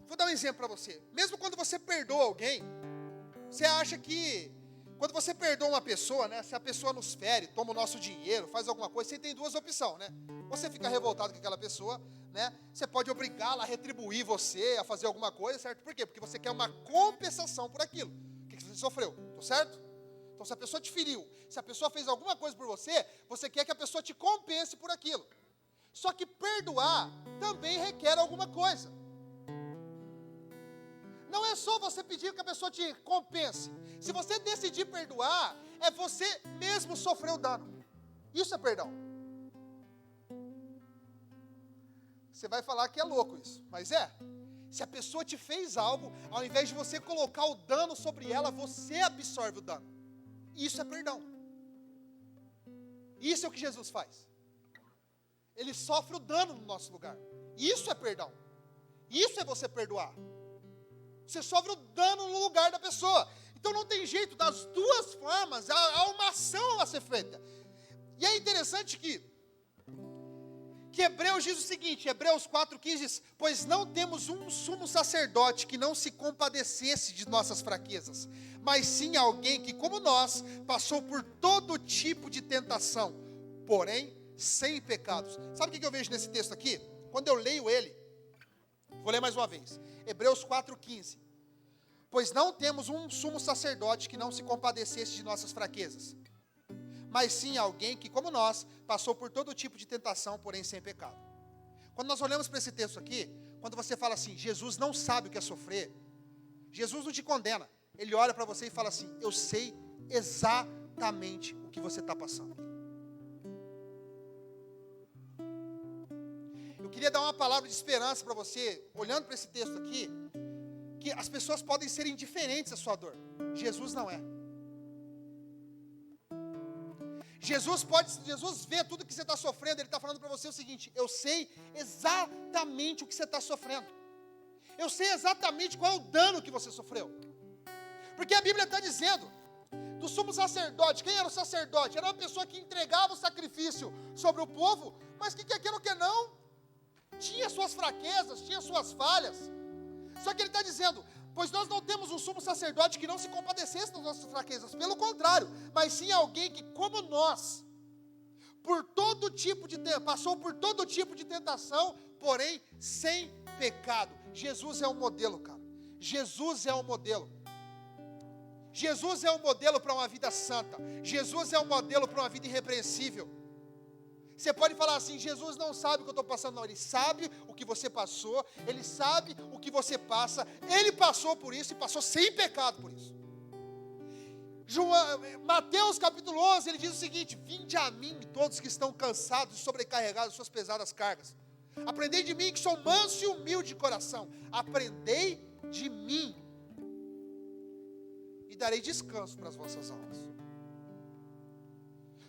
vou dar um exemplo para você, mesmo quando você perdoa alguém, você acha que, quando você perdoa uma pessoa, né, se a pessoa nos fere, toma o nosso dinheiro, faz alguma coisa, você tem duas opções, né? Você fica revoltado com aquela pessoa, né? Você pode obrigá-la a retribuir você, a fazer alguma coisa, certo? Por quê? Porque você quer uma compensação por aquilo que você sofreu, tá certo? Então, se a pessoa te feriu, se a pessoa fez alguma coisa por você, você quer que a pessoa te compense por aquilo. Só que perdoar também requer alguma coisa. Não é só você pedir que a pessoa te compense. Se você decidir perdoar, é você mesmo sofrer o dano. Isso é perdão. Você vai falar que é louco isso, mas é. Se a pessoa te fez algo, ao invés de você colocar o dano sobre ela, você absorve o dano. Isso é perdão. Isso é o que Jesus faz. Ele sofre o dano no nosso lugar. Isso é perdão. Isso é você perdoar. Você sofre o dano no lugar da pessoa. Então não tem jeito, das duas formas, há uma ação a ser feita. E é interessante que Hebreus diz o seguinte, Hebreus 4,15 diz: pois não temos um sumo sacerdote que não se compadecesse de nossas fraquezas, mas sim alguém que, como nós, passou por todo tipo de tentação, porém sem pecados. Sabe o que eu vejo nesse texto aqui? Quando eu leio ele, vou ler mais uma vez, Hebreus 4,15. Pois não temos um sumo sacerdote que não se compadecesse de nossas fraquezas, mas sim alguém que, como nós, passou por todo tipo de tentação, porém sem pecado. Quando nós olhamos para esse texto aqui, quando você fala assim, Jesus não sabe o que é sofrer, Jesus não te condena. Ele olha para você e fala assim: eu sei exatamente o que você está passando. Eu queria dar uma palavra de esperança para você, olhando para esse texto aqui, que as pessoas podem ser indiferentes à sua dor. Jesus não é. Jesus vê tudo que você está sofrendo. Ele está falando para você o seguinte: eu sei exatamente o que você está sofrendo. Eu sei exatamente qual é o dano que você sofreu. Porque a Bíblia está dizendo, do sumo sacerdote, quem era o sacerdote? Era uma pessoa que entregava o sacrifício sobre o povo, mas que aquilo que não, tinha suas fraquezas, tinha suas falhas. Só que ele está dizendo, pois nós não temos um sumo sacerdote que não se compadecesse das nossas fraquezas, pelo contrário, mas sim alguém que, como nós, passou por todo tipo de tentação, porém sem pecado. Jesus é um modelo, cara. Jesus é um modelo. Jesus é um modelo para uma vida santa. Jesus é um modelo para uma vida irrepreensível. Você pode falar assim, Jesus não sabe o que eu estou passando. Não, Ele sabe o que você passou, Ele sabe o que você passa, Ele passou por isso e passou sem pecado por isso. Mateus capítulo 11, ele diz o seguinte: vinde a mim todos que estão cansados e sobrecarregados de suas pesadas cargas. Aprendei de mim que sou manso e humilde de coração. Aprendei de mim e darei descanso para as vossas almas.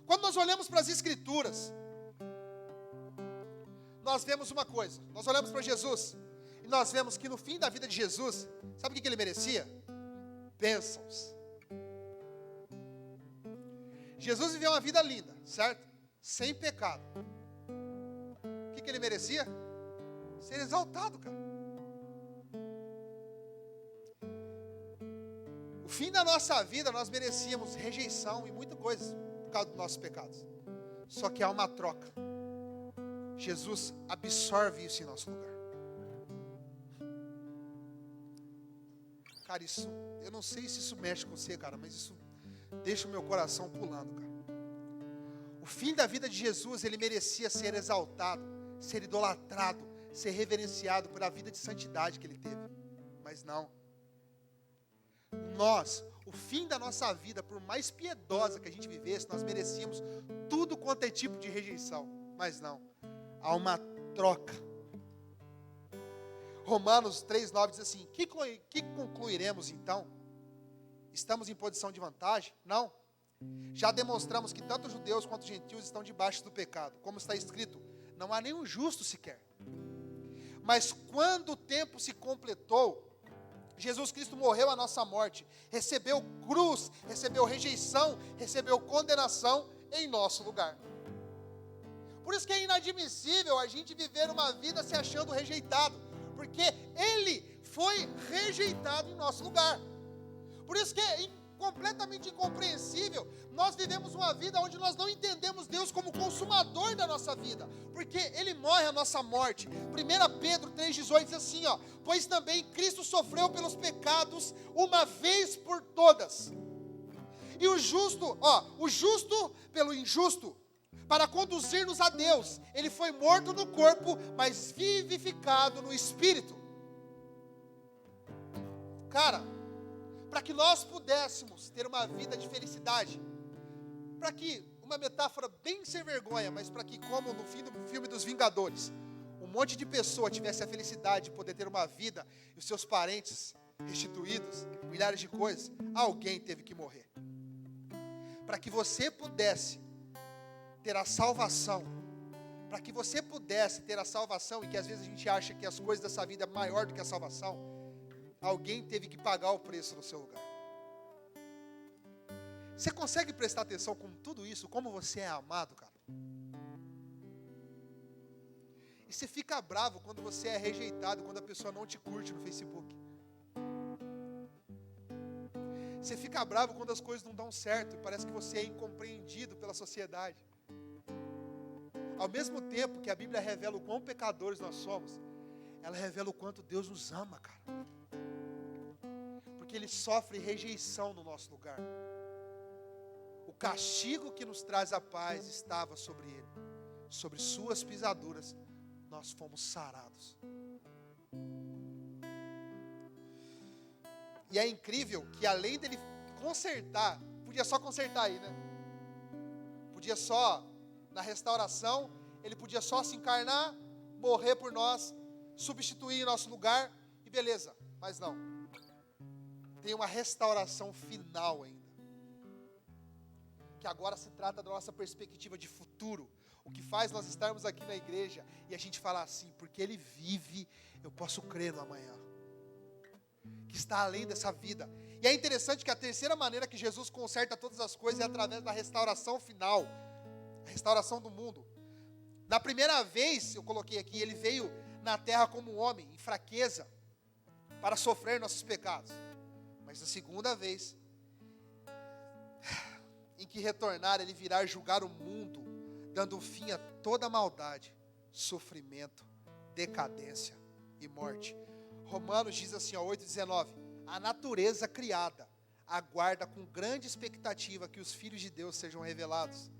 Quando nós olhamos para as Escrituras, nós vemos uma coisa. Nós olhamos para Jesus e nós vemos que no fim da vida de Jesus, sabe o que ele merecia? Bênçãos. Jesus viveu uma vida linda, certo? Sem pecado. O que ele merecia? Ser exaltado, cara. O fim da nossa vida, nós merecíamos rejeição e muita coisa por causa dos nossos pecados. Só que há uma troca. Jesus absorve isso em nosso lugar. Cara, isso, eu não sei se isso mexe com você, cara, mas isso deixa o meu coração pulando, cara. O fim da vida de Jesus, ele merecia ser exaltado, ser idolatrado, ser reverenciado pela vida de santidade que ele teve. Mas não. Nós, o fim da nossa vida, por mais piedosa que a gente vivesse, nós merecíamos tudo quanto é tipo de rejeição. Mas não. Há uma troca. Romanos 3,9 diz assim: que concluiremos então? Estamos em posição de vantagem? Não. Já demonstramos que tanto judeus quanto gentios estão debaixo do pecado. Como está escrito, não há nenhum justo sequer. Mas quando o tempo se completou, Jesus Cristo morreu a nossa morte, recebeu cruz, recebeu rejeição, recebeu condenação em nosso lugar. Por isso que é inadmissível a gente viver uma vida se achando rejeitado, porque Ele foi rejeitado em nosso lugar. Por isso que é completamente incompreensível nós vivemos uma vida onde nós não entendemos Deus como consumador da nossa vida, porque Ele morre a nossa morte. 1 Pedro 3,18 diz assim, ó: pois também Cristo sofreu pelos pecados uma vez por todas, e o justo pelo injusto, para conduzir-nos a Deus. Ele foi morto no corpo, mas vivificado no espírito. Cara, para que nós pudéssemos ter uma vida de felicidade, para que, uma metáfora bem sem vergonha, mas para que, como no fim do filme dos Vingadores, um monte de pessoa tivesse a felicidade de poder ter uma vida, e os seus parentes restituídos, milhares de coisas, alguém teve que morrer. Para que você pudesse ter a salvação, para que você pudesse ter a salvação, e que às vezes a gente acha que as coisas dessa vida é maior do que a salvação, alguém teve que pagar o preço no seu lugar. Você consegue prestar atenção com tudo isso, como você é amado, cara? E você fica bravo quando você é rejeitado, quando a pessoa não te curte no Facebook. Você fica bravo quando as coisas não dão certo e parece que você é incompreendido pela sociedade. Ao mesmo tempo que a Bíblia revela o quão pecadores nós somos, ela revela o quanto Deus nos ama, cara. Porque Ele sofre rejeição no nosso lugar. O castigo que nos traz a paz estava sobre Ele. Sobre suas pisaduras, nós fomos sarados. E é incrível que além dele consertar, podia só consertar aí, né? Podia só, na restauração, Ele podia só se encarnar, morrer por nós, substituir em nosso lugar, e beleza. Mas não. Tem uma restauração final ainda. Que agora se trata da nossa perspectiva de futuro. O que faz nós estarmos aqui na igreja e a gente falar assim, porque Ele vive, eu posso crer no amanhã. Que está além dessa vida. E é interessante que a terceira maneira que Jesus conserta todas as coisas é através da restauração final. A restauração do mundo. Na primeira vez, eu coloquei aqui, Ele veio na terra como um homem, em fraqueza, para sofrer nossos pecados. Mas na segunda vez, em que retornar, Ele virá julgar o mundo, dando fim a toda maldade, sofrimento, decadência e morte. Romanos diz assim, 8,19, a natureza criada aguarda com grande expectativa que os filhos de Deus sejam revelados,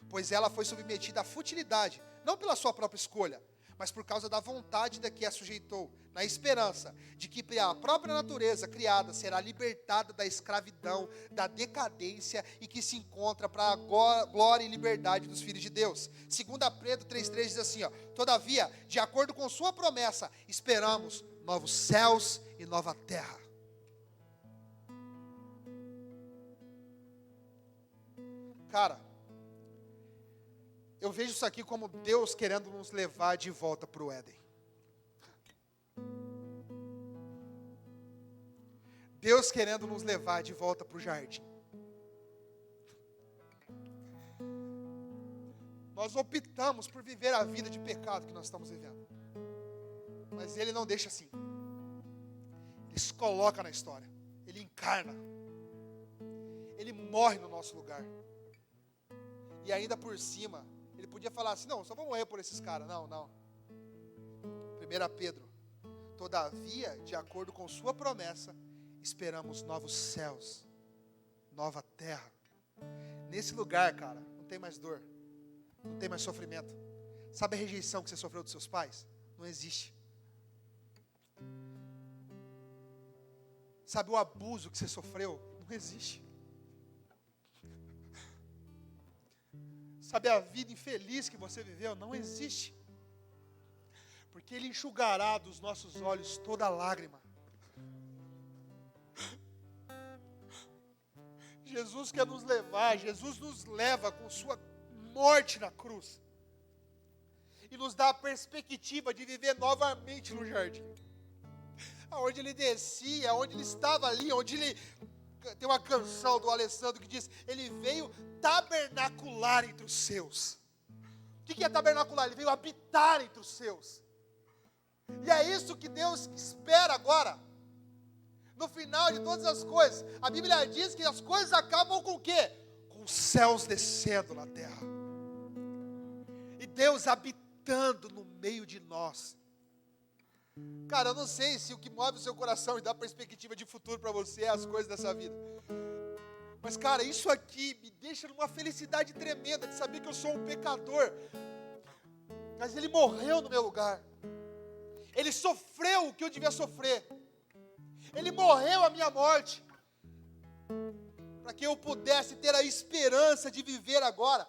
pois ela foi submetida à futilidade, não pela sua própria escolha, mas por causa da vontade da que a sujeitou, na esperança de que a própria natureza criada será libertada da escravidão, da decadência e que se encontra para a glória e liberdade dos filhos de Deus. 2 Pedro 3,3 diz assim, todavia, de acordo com sua promessa, esperamos novos céus e nova terra. Cara, eu vejo isso aqui como Deus querendo nos levar de volta para o Éden. Deus querendo nos levar de volta para o jardim. Nós optamos por viver a vida de pecado que nós estamos vivendo. Mas Ele não deixa assim. Ele se coloca na história. Ele encarna. Ele morre no nosso lugar. E ainda por cima, Ele podia falar assim, não, só vou morrer por esses caras. Não. 1 Pedro, todavia, de acordo com sua promessa, esperamos novos céus, nova terra. Nesse lugar, cara, não tem mais dor, não tem mais sofrimento. Sabe a rejeição que você sofreu dos seus pais? Não existe. Sabe o abuso que você sofreu? Não existe. Sabe a vida infeliz que você viveu? Não existe. Porque Ele enxugará dos nossos olhos toda lágrima. Jesus quer nos levar, Jesus nos leva com sua morte na cruz. E nos dá a perspectiva de viver novamente no jardim. Onde Ele descia, onde Ele estava ali, onde Ele... Tem uma canção do Alessandro que diz, Ele veio tabernacular entre os seus. O que é tabernacular? Ele veio habitar entre os seus. E é isso que Deus espera agora. No final de todas as coisas, a Bíblia diz que as coisas acabam com o quê? Com os céus descendo na terra. E Deus habitando no meio de nós. Cara, eu não sei se o que move o seu coração e dá perspectiva de futuro para você é as coisas dessa vida. Mas, cara, isso aqui me deixa numa felicidade tremenda de saber que eu sou um pecador. Mas Ele morreu no meu lugar. Ele sofreu o que eu devia sofrer. Ele morreu a minha morte. Para que eu pudesse ter a esperança de viver agora.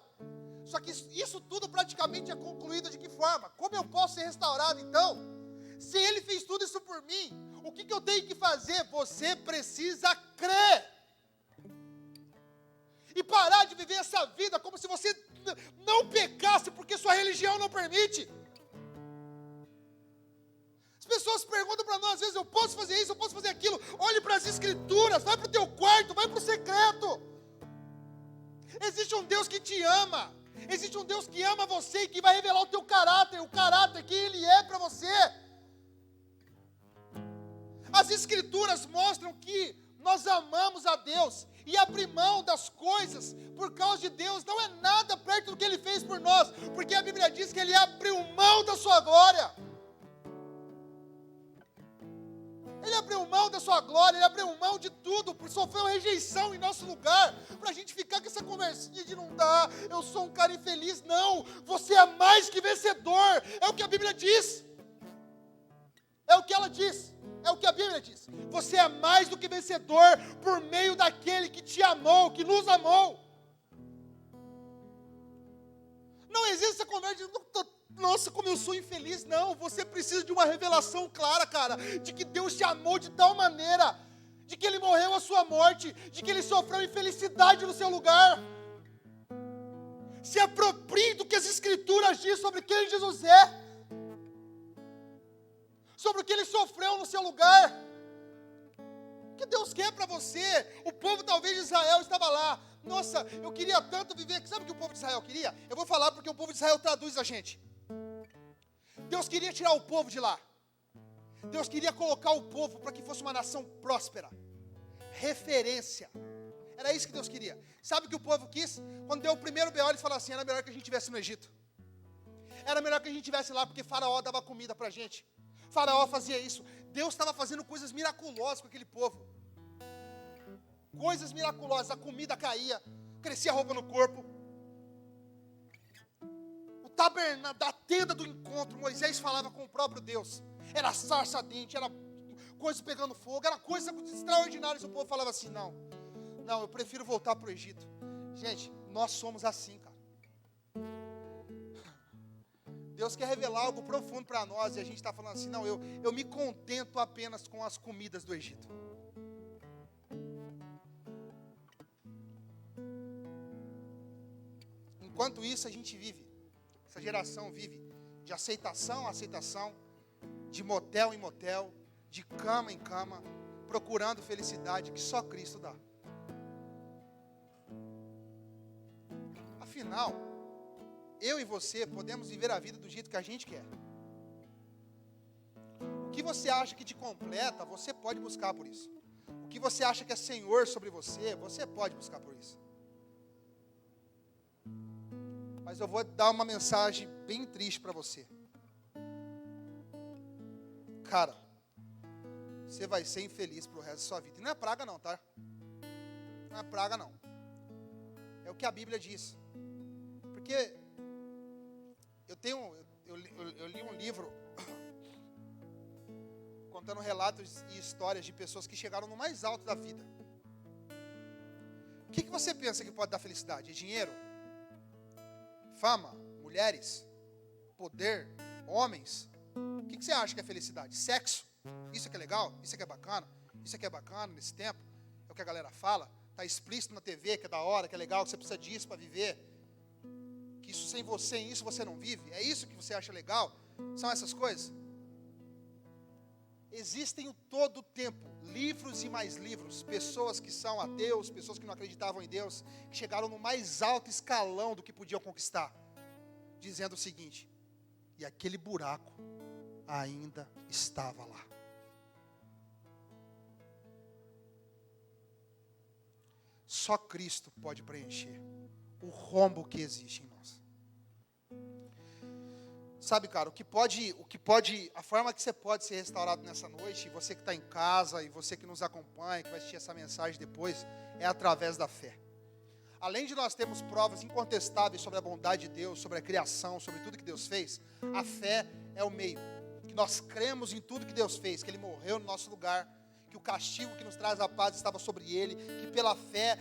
Só que isso tudo praticamente é concluído de que forma? Como eu posso ser restaurado então? Se Ele fez tudo isso por mim, o que eu tenho que fazer? Você precisa crer. E parar de viver essa vida como se você não pecasse, porque sua religião não permite. As pessoas perguntam para nós, às vezes, eu posso fazer isso, eu posso fazer aquilo. Olhe para as Escrituras, vai para o teu quarto, vai para o secreto. Existe um Deus que te ama. Existe um Deus que ama você e que vai revelar o teu caráter, o caráter que Ele é para você. As Escrituras mostram que nós amamos a Deus e abrir mão das coisas por causa de Deus não é nada perto do que Ele fez por nós, porque a Bíblia diz que Ele abriu mão da sua glória. Ele abriu mão da sua glória, Ele abriu mão de tudo, sofreu rejeição em nosso lugar, para a gente ficar com essa conversinha de não dá, eu sou um cara infeliz. Não, você é mais que vencedor, é o que a Bíblia diz, é o que ela diz. É o que a Bíblia diz. Você é mais do que vencedor por meio daquele que te amou, que nos amou. Não existe essa conversa de, nossa, como eu sou infeliz. Não, você precisa de uma revelação clara, cara, de que Deus te amou de tal maneira, de que Ele morreu a sua morte, de que Ele sofreu infelicidade no seu lugar. Se aproprie do que as Escrituras dizem sobre quem Jesus é. Sobre o que Ele sofreu no seu lugar. O que Deus quer para você? O povo talvez de Israel estava lá. Nossa, eu queria tanto viver. Sabe o que o povo de Israel queria? Eu vou falar porque o povo de Israel traduz a gente. Deus queria tirar o povo de lá. Deus queria colocar o povo para que fosse uma nação próspera. Referência. Era isso que Deus queria. Sabe o que o povo quis? Quando deu o primeiro B.O., eles falaram assim, era melhor que a gente estivesse no Egito. Era melhor que a gente estivesse lá, porque Faraó dava comida para a gente. Faraó fazia isso. Deus estava fazendo coisas miraculosas com aquele povo. Coisas miraculosas. A comida caía, crescia a roupa no corpo. O da tenda do encontro, Moisés falava com o próprio Deus. Era sarça ardente, era coisa pegando fogo, era coisa extraordinária. E o povo falava assim, não, eu prefiro voltar para o Egito. Gente, nós somos assim, cara. Deus quer revelar algo profundo para nós e a gente está falando assim, não, eu me contento apenas com as comidas do Egito. Enquanto isso a gente vive, essa geração vive de aceitação a aceitação, de motel em motel, de cama em cama, procurando felicidade que só Cristo dá. Afinal, eu e você podemos viver a vida do jeito que a gente quer. O que você acha que te completa, você pode buscar por isso. O que você acha que é Senhor sobre você, você pode buscar por isso. Mas eu vou dar uma mensagem bem triste para você. Cara, você vai ser infeliz pro resto da sua vida. E não é praga não, tá? Não é praga não. É o que a Bíblia diz. Porque eu li um livro contando relatos e histórias de pessoas que chegaram no mais alto da vida. O que você pensa que pode dar felicidade? É dinheiro? Fama? Mulheres? Poder? Homens? O que você acha que é felicidade? Sexo? Isso é que é legal? Isso é que é bacana? Isso é que é bacana nesse tempo? É o que a galera fala? Está explícito na TV, que é da hora, que é legal, que você precisa disso para viver. Que isso sem isso você não vive? É isso que você acha legal? São essas coisas? Existem todo o tempo, livros e mais livros, pessoas que são ateus, pessoas que não acreditavam em Deus, que chegaram no mais alto escalão do que podiam conquistar, dizendo o seguinte: e aquele buraco ainda estava lá. Só Cristo pode preencher o rombo que existe em nós. Sabe, cara, a forma que você pode ser restaurado nessa noite, e você que está em casa, e você que nos acompanha, que vai assistir essa mensagem depois, é através da fé. Além de nós termos provas incontestáveis sobre a bondade de Deus, sobre a criação, sobre tudo que Deus fez, a fé é o meio. Que nós cremos em tudo que Deus fez, que Ele morreu no nosso lugar, que o castigo que nos traz a paz estava sobre Ele, que pela fé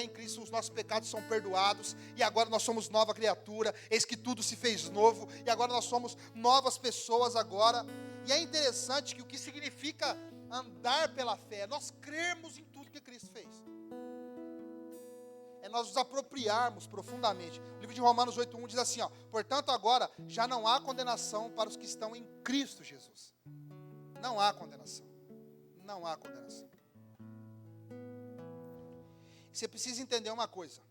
em Cristo os nossos pecados são perdoados, e agora nós somos nova criatura, eis que tudo se fez novo, e agora nós somos novas pessoas agora. E é interessante que o que significa andar pela fé, nós cremos em tudo que Cristo fez. É nós nos apropriarmos profundamente. O livro de Romanos 8:1 diz assim, portanto agora já não há condenação para os que estão em Cristo Jesus. Não há condenação. Não há condenação. Você precisa entender uma coisa.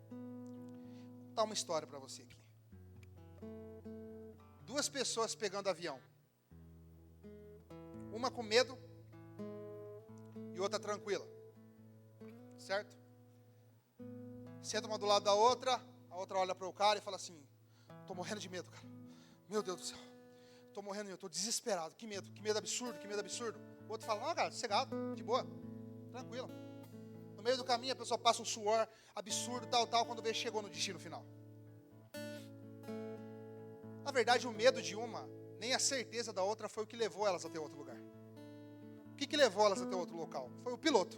Vou contar uma história para você aqui. 2 pessoas pegando avião. Uma com medo e outra tranquila. Certo? Senta uma do lado da outra, a outra olha para o cara e fala assim: estou morrendo de medo, cara. Meu Deus do céu. Estou morrendo de medo, estou desesperado. Que medo absurdo, que medo absurdo. O outro fala: não, cara, sossegado, de boa, tranquilo. No meio do caminho a pessoa passa um suor absurdo, tal, quando vê, chegou no destino final. Na verdade, o medo de uma, nem a certeza da outra foi o que levou elas até outro lugar. O que levou elas até outro local? Foi o piloto.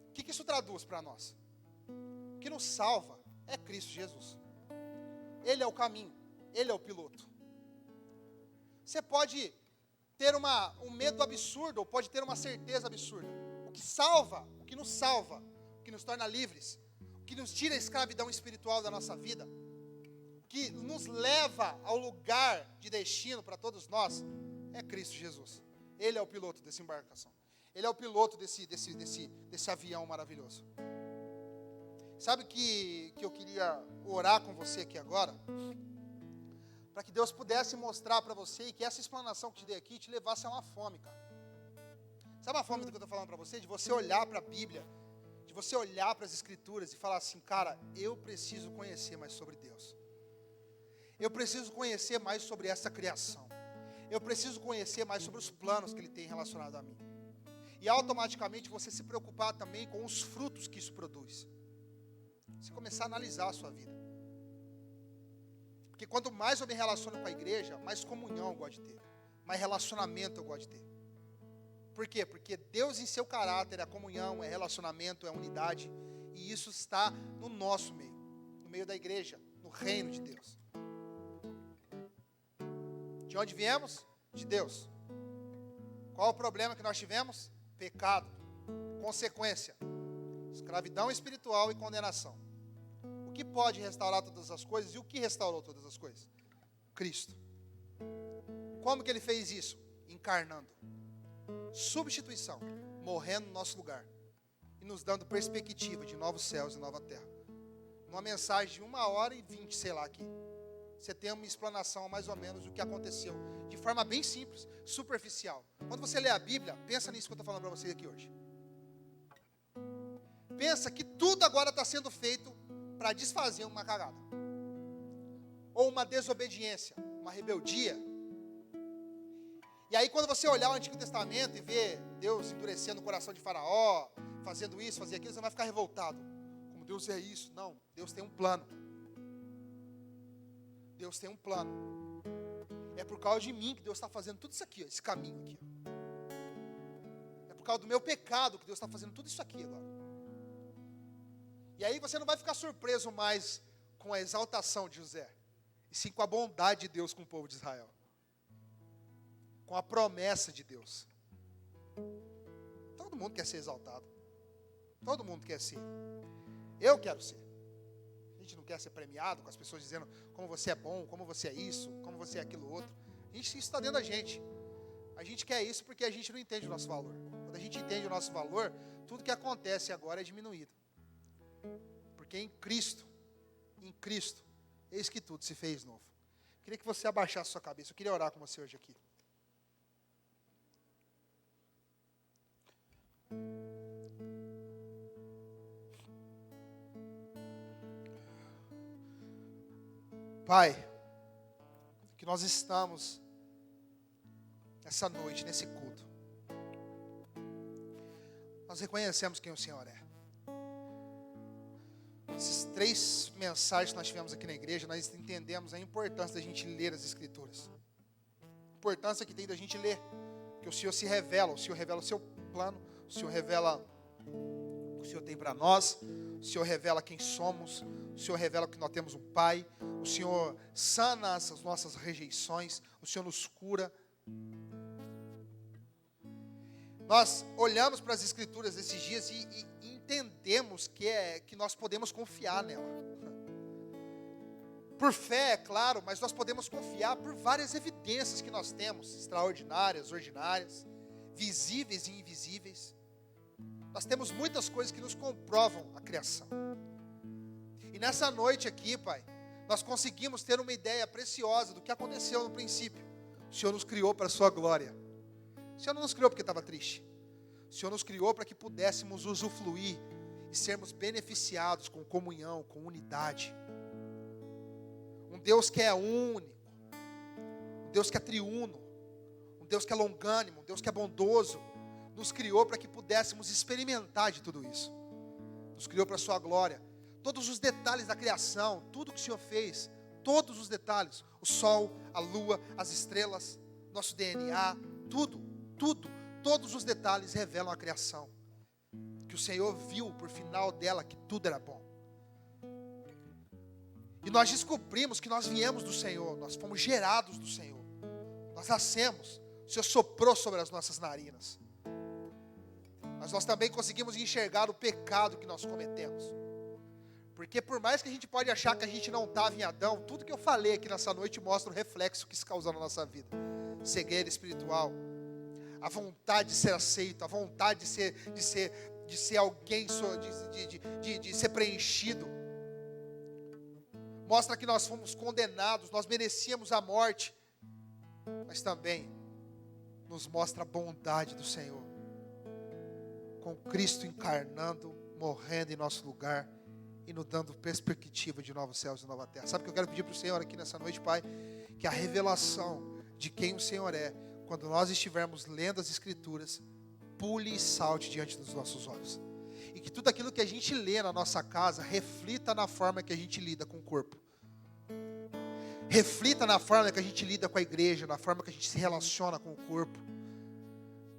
O que isso traduz para nós? O que nos salva é Cristo Jesus. Ele é o caminho, Ele é o piloto. Você pode ter um medo absurdo, ou pode ter uma certeza absurda. O que salva, o que nos torna livres, o que nos tira a escravidão espiritual da nossa vida, o que nos leva ao lugar de destino para todos nós, é Cristo Jesus. Ele é o piloto dessa embarcação. Ele é o piloto desse avião maravilhoso. Sabe que eu queria orar com você aqui agora? Para que Deus pudesse mostrar para você, e que essa explanação que te dei aqui te levasse a uma fome, cara. Sabe a fome do que eu estou falando para você? De você olhar para a Bíblia, de você olhar para as Escrituras e falar assim: cara, eu preciso conhecer mais sobre Deus. Eu preciso conhecer mais sobre essa criação. Eu preciso conhecer mais sobre os planos que Ele tem relacionado a mim. E automaticamente você se preocupar também com os frutos que isso produz. Você começar a analisar a sua vida. Porque quanto mais eu me relaciono com a igreja, mais comunhão eu gosto de ter. Mais relacionamento eu gosto de ter. Por quê? Porque Deus em seu caráter é comunhão, é relacionamento, é unidade. E isso está no nosso meio. No meio da igreja, no reino de Deus. De onde viemos? De Deus. Qual o problema que nós tivemos? Pecado. Consequência. Escravidão espiritual e condenação. O que pode restaurar todas as coisas e o que restaurou todas as coisas? Cristo. Como que ele fez isso? Encarnando. Substituição. Morrendo no nosso lugar. E nos dando perspectiva de novos céus e nova terra. Numa mensagem de 1h20, sei lá aqui. Você tem uma explanação mais ou menos do que aconteceu. De forma bem simples, superficial. Quando você lê a Bíblia, pensa nisso que eu estou falando para vocês aqui hoje. Pensa que tudo agora está sendo feito para desfazer uma cagada. Ou uma desobediência, uma rebeldia. E aí quando você olhar o Antigo Testamento e ver Deus endurecendo o coração de Faraó, fazendo isso, fazendo aquilo, você vai ficar revoltado. Como Deus é isso? Não, Deus tem um plano. Deus tem um plano. É por causa de mim que Deus está fazendo tudo isso aqui, ó, esse caminho aqui. Ó. É por causa do meu pecado que Deus está fazendo tudo isso aqui agora. E aí você não vai ficar surpreso mais com a exaltação de José, e sim com a bondade de Deus com o povo de Israel. Com a promessa de Deus. Todo mundo quer ser exaltado. Todo mundo quer ser. Eu quero ser. A gente não quer ser premiado com as pessoas dizendo como você é bom, como você é isso, como você é aquilo outro. Isso está dentro da gente. A gente quer isso porque a gente não entende o nosso valor. Quando a gente entende o nosso valor, tudo que acontece agora é diminuído. Porque em Cristo, eis que tudo se fez novo. Queria que você abaixasse sua cabeça. Eu queria orar com você hoje aqui. Pai, que nós estamos essa noite, nesse culto. Nós reconhecemos quem o Senhor é. Essas 3 mensagens que nós tivemos aqui na igreja, nós entendemos a importância da gente ler as Escrituras. A importância que tem da gente ler. Que o Senhor se revela, o Senhor revela o seu plano, o Senhor revela o que o Senhor tem para nós, o Senhor revela quem somos, o Senhor revela que nós temos um Pai, o Senhor sana as nossas rejeições, o Senhor nos cura. Nós olhamos para as Escrituras esses dias e entendemos que nós podemos confiar nela. Por fé, é claro, mas nós podemos confiar por várias evidências que nós temos, extraordinárias, ordinárias, visíveis e invisíveis. Nós temos muitas coisas que nos comprovam a criação. E nessa noite aqui, Pai, nós conseguimos ter uma ideia preciosa do que aconteceu no princípio. O Senhor nos criou para a sua glória. O Senhor não nos criou porque estava triste. O Senhor nos criou para que pudéssemos usufruir e sermos beneficiados com comunhão, com unidade. Um Deus que é único, um Deus que é triuno, um Deus que é longânimo, um Deus que é bondoso, nos criou para que pudéssemos experimentar de tudo isso. Nos criou para a sua glória. Todos os detalhes da criação, tudo que o Senhor fez, todos os detalhes, o sol, a lua, as estrelas, nosso DNA, todos os detalhes revelam a criação. Que o Senhor viu por final dela que tudo era bom. E nós descobrimos que nós viemos do Senhor, nós fomos gerados do Senhor. Nós nascemos, o Senhor soprou sobre as nossas narinas. Mas nós também conseguimos enxergar o pecado que nós cometemos. Porque por mais que a gente pode achar que a gente não estava em Adão, tudo que eu falei aqui nessa noite mostra o reflexo que isso causou na nossa vida. Cegueira espiritual, a vontade de ser aceito, a vontade de ser alguém, de ser preenchido. Mostra que nós fomos condenados, nós merecíamos a morte. Mas também nos mostra a bondade do Senhor. Com Cristo encarnando, morrendo em nosso lugar e nos dando perspectiva de novos céus e nova terra. Sabe o que eu quero pedir para o Senhor aqui nessa noite, Pai? Que a revelação de quem o Senhor é, quando nós estivermos lendo as Escrituras, pule e salte diante dos nossos olhos. E que tudo aquilo que a gente lê na nossa casa reflita na forma que a gente lida com o corpo. Reflita na forma que a gente lida com a igreja, na forma que a gente se relaciona com o corpo,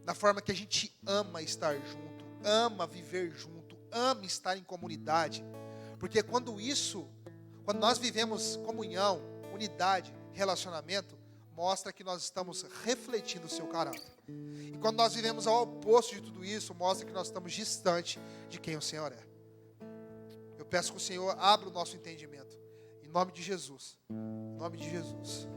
na forma que a gente ama estar junto, ama viver junto, ama estar em comunidade. Porque quando nós vivemos comunhão, unidade, relacionamento, mostra que nós estamos refletindo o seu caráter. E quando nós vivemos ao oposto de tudo isso, mostra que nós estamos distante de quem o Senhor é. Eu peço que o Senhor abra o nosso entendimento. Em nome de Jesus. Em nome de Jesus.